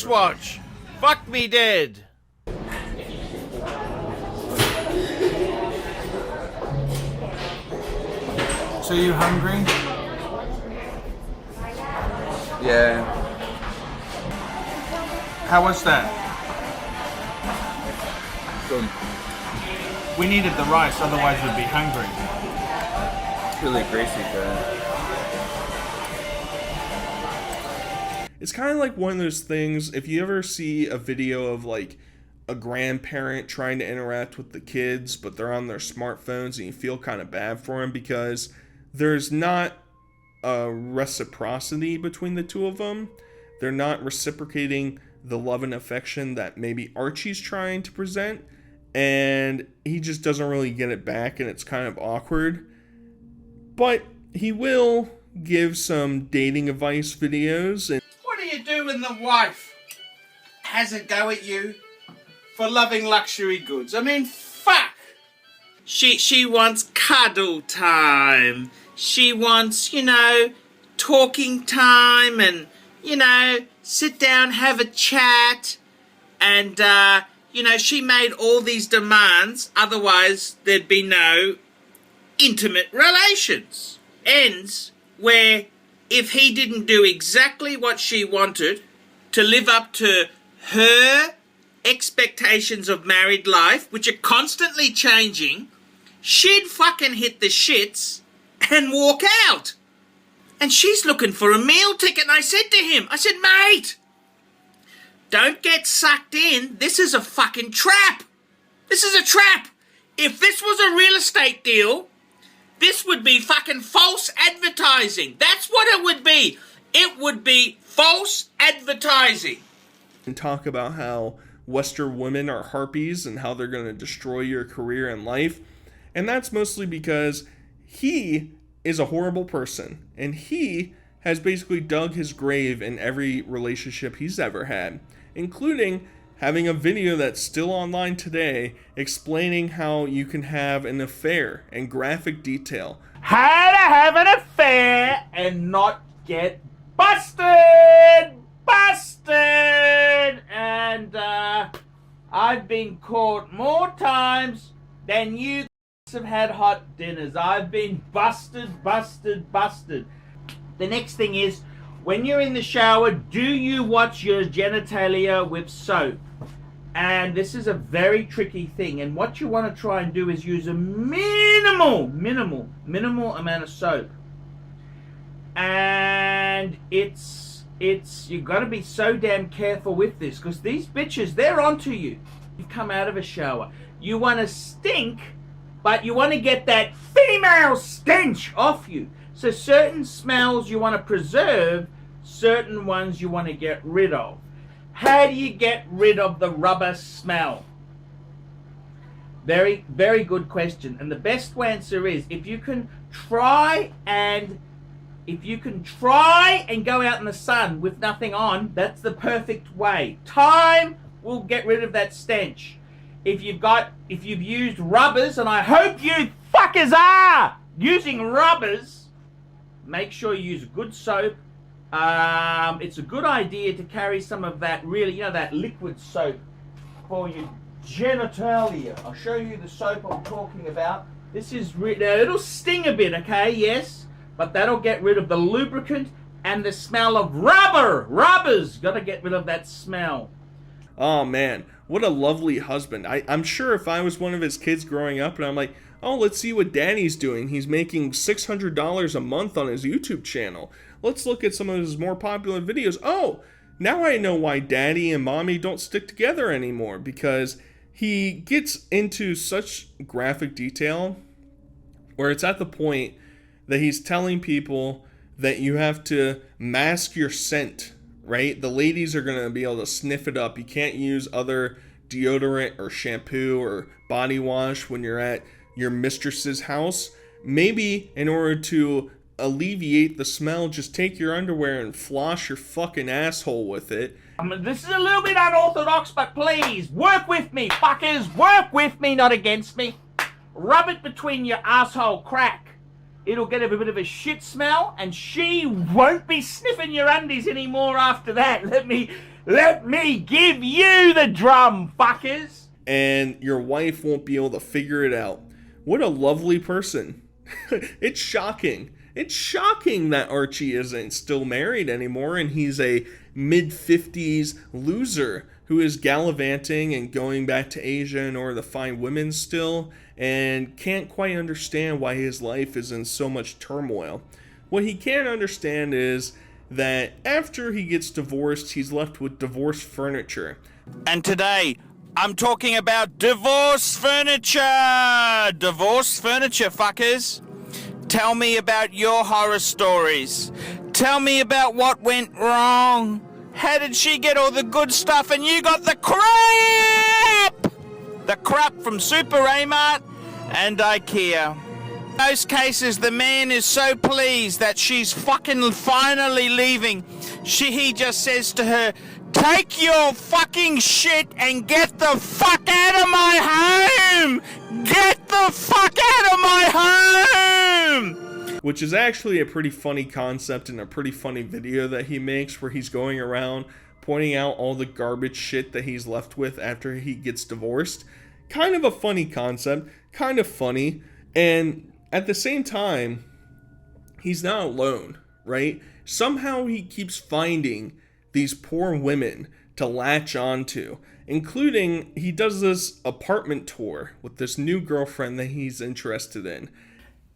watch. Fuck me dead. So you hungry? Yeah. How was that? Good. We needed the rice, otherwise we'd be hungry. It's really greasy, Brad. It's kind of like one of those things, if you ever see a video of like a grandparent trying to interact with the kids, but they're on their smartphones, and you feel kind of bad for them because there's not a reciprocity between the two of them. They're not reciprocating the love and affection that maybe Archie's trying to present, and he just doesn't really get it back, and it's kind of awkward. But he will give some dating advice videos. And What do you do when the wife has a go at you for loving luxury goods? I mean, fuck! She wants cuddle time. She wants, talking time and, sit down, have a chat. And, she made all these demands. Otherwise, there'd be no intimate relations. Ends where if he didn't do exactly what she wanted to live up to her expectations of married life, which are constantly changing, she'd fucking hit the shits and walk out. And she's looking for a meal ticket. And I said to him, mate, don't get sucked in. This is a fucking trap. This is a trap. If this was a real estate deal, this would be fucking false advertising. That's what it would be. It would be false advertising. and talk about how Western women are harpies and how they're going to destroy your career and life. And that's mostly because he is a horrible person, and he has basically dug his grave in every relationship he's ever had, including having a video that's still online today explaining how you can have an affair in graphic detail. How to have an affair and not get busted! Busted! And I've been caught more times than you have had hot dinners. I've been busted. The next thing is, when you're in the shower, do you wash your genitalia with soap? And this is a very tricky thing. And what you want to try and do is use a minimal amount of soap. And it's you've got to be so damn careful with this, because these bitches, they're onto you. You come out of a shower. You want to stink, but you want to get that female stench off you. So certain smells you want to preserve, certain ones you want to get rid of. How do you get rid of the rubber smell? Very, very good question. And the best answer is, if you can try and go out in the sun with nothing on, that's the perfect way. Time will get rid of that stench. If you've used rubbers, and I hope you fuckers are using rubbers, make sure you use good soap. It's a good idea to carry some of that that liquid soap for your genitalia. I'll show you the soap I'm talking about. This is it'll sting a bit, okay? Yes, but that'll get rid of the lubricant and the smell of rubber. Rubbers, gotta get rid of that smell. Oh man, what a lovely husband. I'm sure if I was one of his kids growing up and I'm like, oh, let's see what Daddy's doing. He's making $600 a month on his YouTube channel. Let's look at some of his more popular videos. Oh, now I know why Daddy and Mommy don't stick together anymore, because he gets into such graphic detail where it's at the point that he's telling people that you have to mask your scent, right? The ladies are going to be able to sniff it up. You can't use other deodorant or shampoo or body wash when you're at your mistress's house. Maybe in order to alleviate the smell, just take your underwear and floss your fucking asshole with it. This is a little bit unorthodox, but please, work with me, fuckers. Work with me, not against me. Rub it between your asshole crack. It'll get a bit of a shit smell, and she won't be sniffing your undies anymore after that. Let me give you the drum, fuckers. And your wife won't be able to figure it out. What a lovely person. It's shocking. It's shocking that Archie isn't still married anymore, and he's a mid-50s loser who is gallivanting and going back to Asia in order to find women still, and can't quite understand why his life is in so much turmoil. What he can't understand is that after he gets divorced, he's left with divorce furniture. And today, I'm talking about divorce furniture! Divorce furniture, fuckers! Tell me about your horror stories. Tell me about what went wrong. How did she get all the good stuff and you got the crap? The crap from Super Amart and IKEA. In most cases, the man is so pleased that she's fucking finally leaving. He just says to her, take your fucking shit and get the fuck out of my home! Get the fuck out of my home! Which is actually a pretty funny concept and a pretty funny video that he makes, where he's going around pointing out all the garbage shit that he's left with after he gets divorced. Kind of a funny concept, kind of funny, and at the same time, he's not alone, right? Somehow he keeps finding these poor women to latch onto, including he does this apartment tour with this new girlfriend that he's interested in.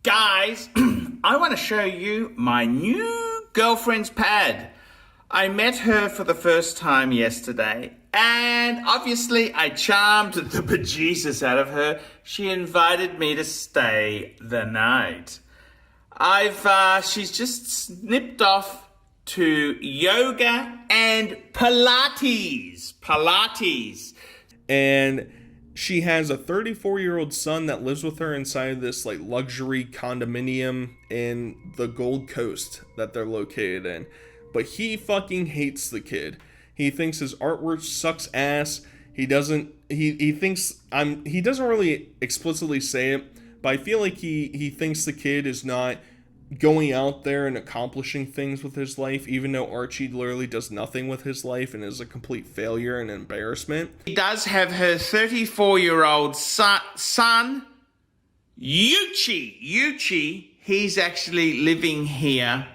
Guys, I want to show you my new girlfriend's pad. I met her for the first time yesterday, and obviously I charmed the bejesus out of her. She invited me to stay the night. She's just snipped off to yoga and Pilates. And she has a 34-year-old son that lives with her inside this like luxury condominium in the Gold Coast that they're located in. But he fucking hates the kid. He thinks his artwork sucks ass. He doesn't really explicitly say it, but I feel like he thinks the kid is not going out there and accomplishing things with his life, even though Archie literally does nothing with his life and is a complete failure and embarrassment. He does have her 34-year-old son, Yuchi. He's actually living here.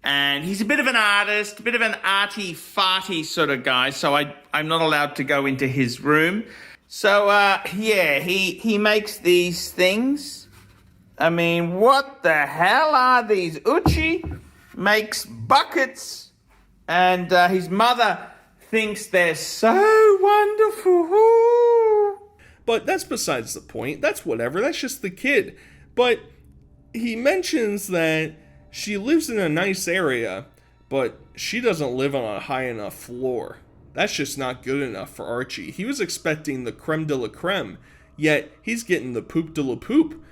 And he's a bit of an artist, a bit of an arty-farty sort of guy, so I'm not allowed to go into his room. So, he makes these things. I mean, what the hell are these? Uchi makes buckets, and his mother thinks they're so wonderful. Ooh. But that's besides the point. That's whatever. That's just the kid. But he mentions that she lives in a nice area, but she doesn't live on a high enough floor. That's just not good enough for Archie. He was expecting the creme de la creme, yet he's getting the poop de la poop.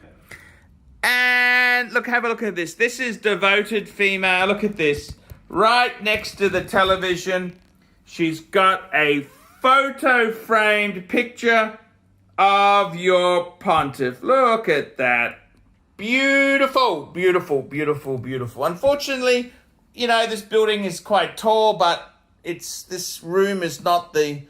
And look, have a look at this. This is devoted female. Look at this. Right next to the television, she's got a photo-framed picture of your pontiff. Look at that. Beautiful, beautiful, beautiful, beautiful. Unfortunately, this building is quite tall, but this room is not the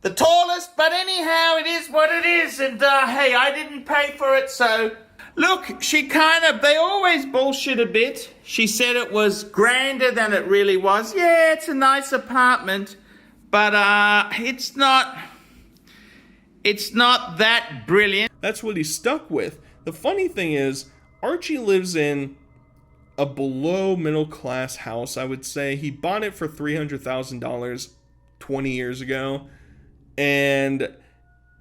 tallest. But anyhow, it is what it is. And hey, I didn't pay for it, so Look, they always bullshit a bit. She said it was grander than it really was. Yeah, it's a nice apartment, but it's not that brilliant. That's what he's stuck with. The funny thing is, Archie lives in a below middle class house, I would say. He bought it for $300,000 20 years ago, and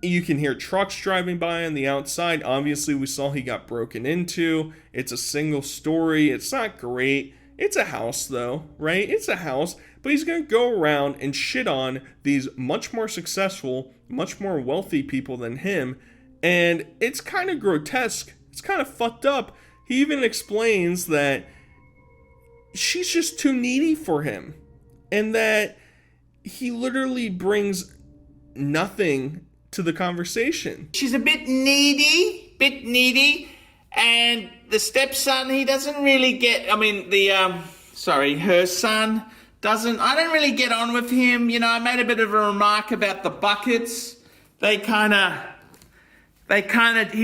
you can hear trucks driving by on the outside. Obviously, we saw he got broken into. It's a single story. It's not great. It's a house, though, right? It's a house. But he's going to go around and shit on these much more successful, much more wealthy people than him. And it's kind of grotesque. It's kind of fucked up. He even explains that she's just too needy for him. And that he literally brings nothing to the conversation. She's a bit needy, and the stepson, he doesn't really get, her son doesn't, I don't really get on with him. You know, I made a bit of a remark about the buckets. He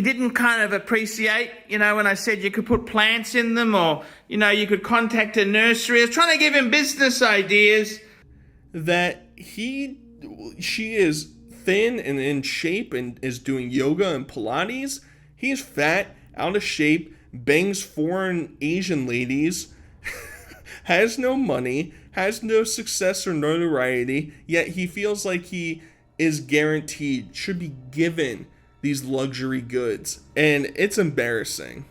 didn't kind of appreciate, you know, when I said you could put plants in them, or, you know, you could contact a nursery. I was trying to give him business ideas. That she is thin and in shape and is doing yoga and Pilates. He's fat, out of shape, bangs foreign Asian ladies, has no money, has no success or notoriety, yet he feels like he is guaranteed, should be given these luxury goods. And it's embarrassing.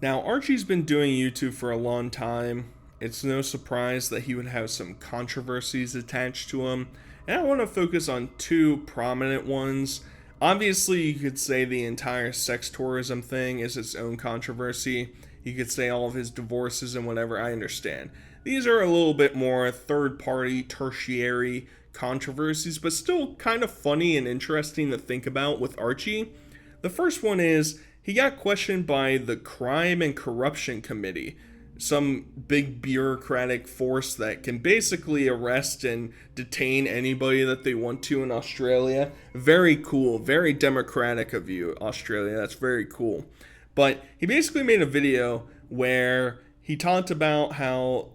Now, Archie's been doing YouTube for a long time. It's no surprise that he would have some controversies attached to him. And I want to focus on two prominent ones. Obviously, you could say the entire sex tourism thing is its own controversy. You could say all of his divorces and whatever, I understand. These are a little bit more third-party, tertiary controversies, but still kind of funny and interesting to think about with Archie. The first one is, he got questioned by the Crime and Corruption Committee, some big bureaucratic force that can basically arrest and detain anybody that they want to in Australia. Very cool, very democratic of you, Australia. That's very cool. But he basically made a video where he talked about how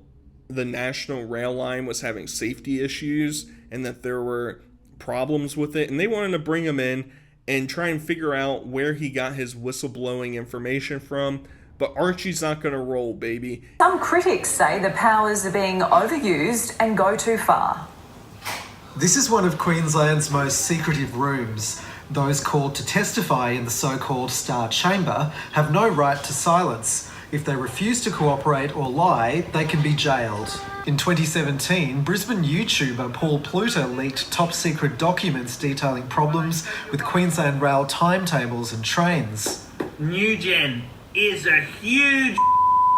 the National Rail Line was having safety issues and that there were problems with it, and they wanted to bring him in and try and figure out where he got his whistleblowing information from. But Archie's not going to roll, baby. Some critics say the powers are being overused and go too far. This is one of Queensland's most secretive rooms. Those called to testify in the so-called Star Chamber have no right to silence. If they refuse to cooperate or lie, they can be jailed. In 2017, Brisbane YouTuber Paul Pluter leaked top-secret documents detailing problems with Queensland Rail timetables and trains. Newgen is a huge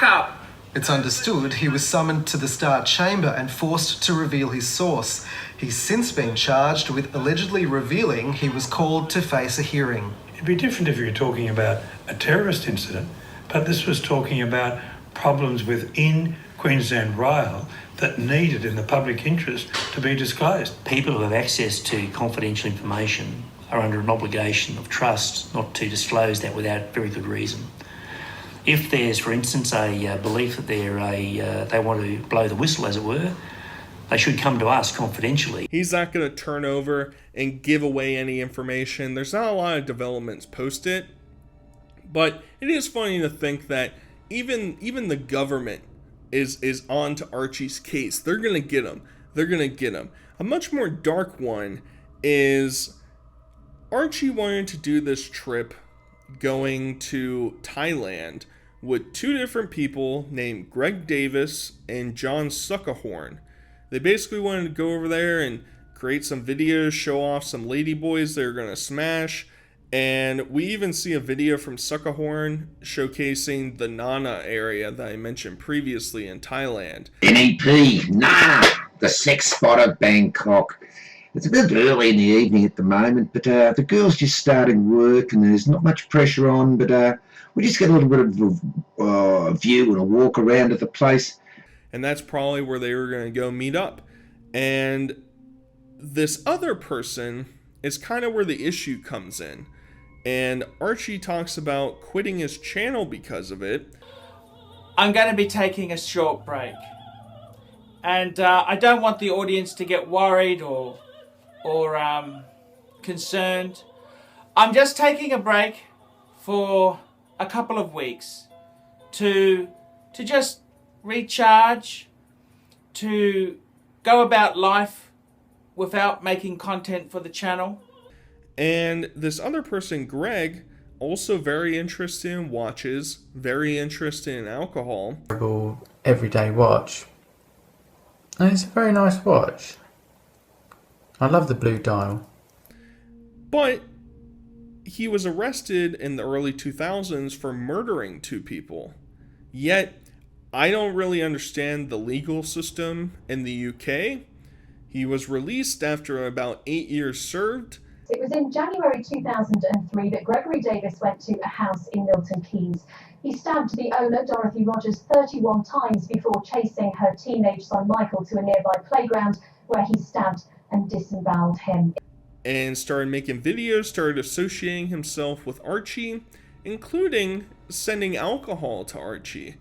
up. It's understood he was summoned to the Star Chamber and forced to reveal his source. He's since been charged with allegedly revealing he was called to face a hearing. It'd be different if you were talking about a terrorist incident, but this was talking about problems within Queensland Rail that needed in the public interest to be disclosed. People who have access to confidential information are under an obligation of trust not to disclose that without very good reason. If there's, for instance, a belief that they want to blow the whistle, as it were, they should come to us confidentially. He's not going to turn over and give away any information. There's not a lot of developments post it, but it is funny to think that even the government is on to Archie's case. They're going to get him. They're going to get him. A much more dark one is Archie wanted to do this trip going to Thailand with two different people named Greg Davis and John Suckahorn. They basically wanted to go over there and create some videos, show off some ladyboys they're going to smash. And we even see a video from Suckahorn showcasing the Nana area that I mentioned previously in Thailand. NEP, Nana, the sex spot of Bangkok. It's a bit early in the evening at the moment, but the girls just starting work and there's not much pressure on, but we just get a little bit of a view and a walk around at the place. And that's probably where they were going to go meet up. And this other person is kind of where the issue comes in. And Archie talks about quitting his channel because of it. I'm going to be taking a short break. And I don't want the audience to get worried or concerned. I'm just taking a break for a couple of weeks to just recharge, to go about life without making content for the channel. And this other person, Greg, also very interested in watches, very interested in alcohol. Everyday watch. And it's a very nice watch. I love the blue dial. But he was arrested in the early 2000s for murdering 2 people. Yet, I don't really understand the legal system in the UK. He was released after about 8 years served. It was in January 2003 that Gregory Davis went to a house in Milton Keynes. He stabbed the owner, Dorothy Rogers, 31 times before chasing her teenage son Michael to a nearby playground where he stabbed and disemboweled him. And started making videos, started associating himself with Archie, including sending alcohol to Archie.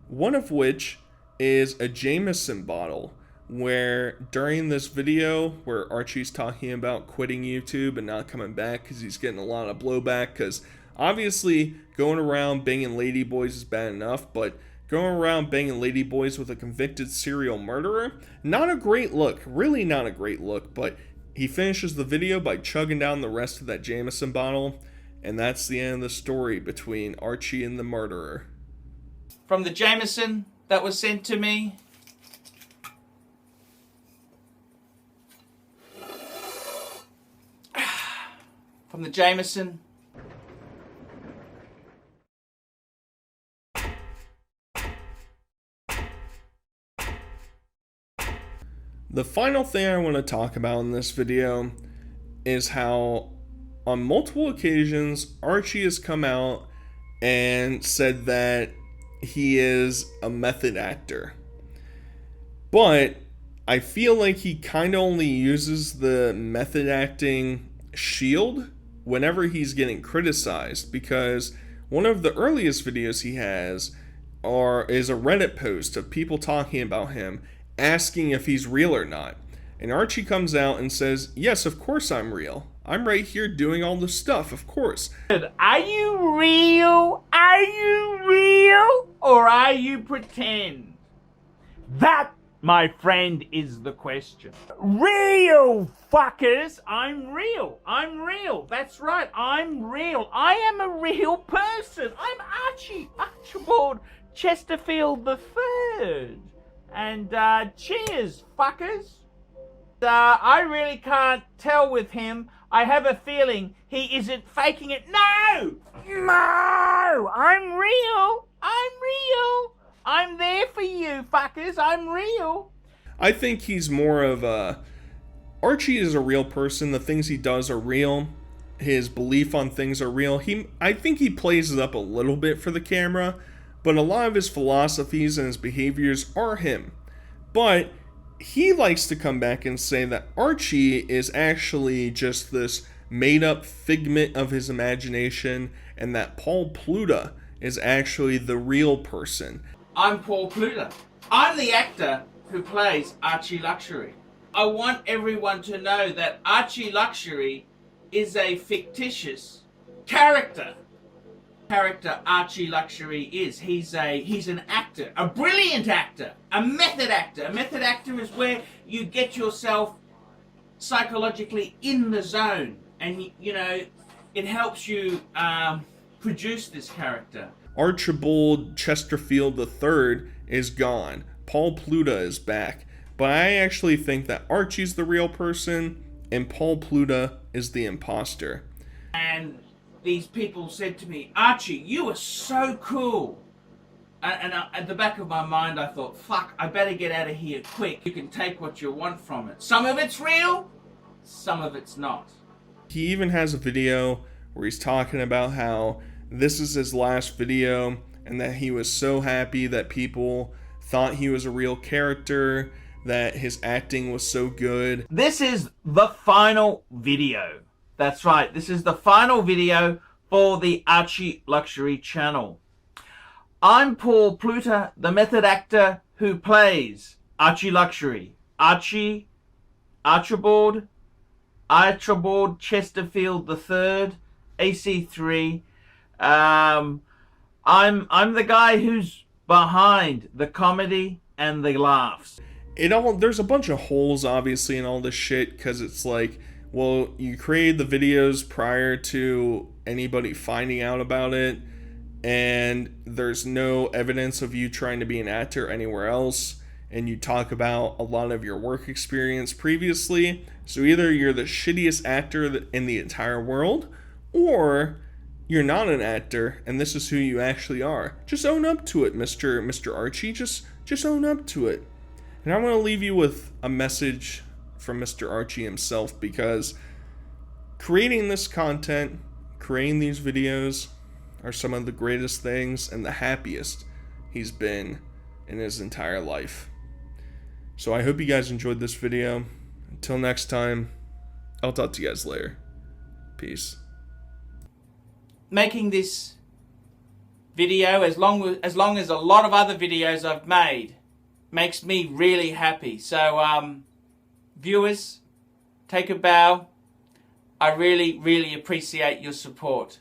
One of which is a Jameson bottle, where during this video where Archie's talking about quitting YouTube and not coming back because he's getting a lot of blowback, because obviously going around banging ladyboys is bad enough, but going around banging ladyboys with a convicted serial murderer, not a great look, really not a great look. But he finishes the video by chugging down the rest of that Jameson bottle, and that's the end of the story between Archie and the murderer. From the Jameson that was sent to me, from the Jameson. The final thing I want to talk about in this video is how on multiple occasions Archie has come out and said that he is a method actor. But I feel like he kind of only uses the method acting shield whenever he's getting criticized, because one of the earliest videos he has is a Reddit post of people talking about him, asking if he's real or not. And Archie comes out and says, yes, of course I'm real. I'm right here doing all this stuff, of course. Are you real? Are you real? Or are you pretend? That, my friend, is the question. Real, fuckers! I'm real. I'm real. That's right, I'm real. I am a real person. I'm Archie, Archibald Chesterfield III. And cheers, fuckers. I really can't tell with him. I have a feeling he isn't faking it. No! No! I'm real. I'm real. I'm there for you, fuckers. I'm real. I think he's more of a... Archie is a real person. The things he does are real. His belief on things are real. I think he plays it up a little bit for the camera, but a lot of his philosophies and his behaviors are him. But he likes to come back and say that Archie is actually just this made-up figment of his imagination, and that Paul Pluta is actually the real person. I'm Paul Pluta. I'm the actor who plays Archie Luxury. I want everyone to know that Archie Luxury is a fictitious character. Archie Luxury is. He's an actor, a brilliant actor, a method actor. A method actor is where you get yourself psychologically in the zone, and you know it helps you produce this character. Archibald Chesterfield III is gone. Paul Pluta is back. But I actually think that Archie's the real person and Paul Pluta is the imposter. And these people said to me, Archie, you are so cool. And at the back of my mind, I thought, fuck, I better get out of here quick. You can take what you want from it. Some of it's real, some of it's not. He even has a video where he's talking about how this is his last video and that he was so happy that people thought he was a real character, that his acting was so good. This is the final video. That's right, this is the final video for the Archie Luxury channel. I'm Paul Pluta, the method actor who plays Archie Luxury. Archie, Archibald Chesterfield III, AC3. I'm the guy who's behind the comedy and the laughs. There's a bunch of holes obviously in all this shit, because it's like, well, you created the videos prior to anybody finding out about it, and there's no evidence of you trying to be an actor anywhere else, and you talk about a lot of your work experience previously. So either you're the shittiest actor in the entire world, or you're not an actor and this is who you actually are. Just own up to it, Mr. Archie. Just own up to it. And I want to leave you with a message from Mr. Archie himself, because creating this content, creating these videos, are some of the greatest things and the happiest he's been in his entire life. So I hope you guys enjoyed this video. Until next time, I'll talk to you guys later. Peace. Making this video, as long as a lot of other videos I've made, makes me really happy. So viewers, take a bow. I really appreciate your support.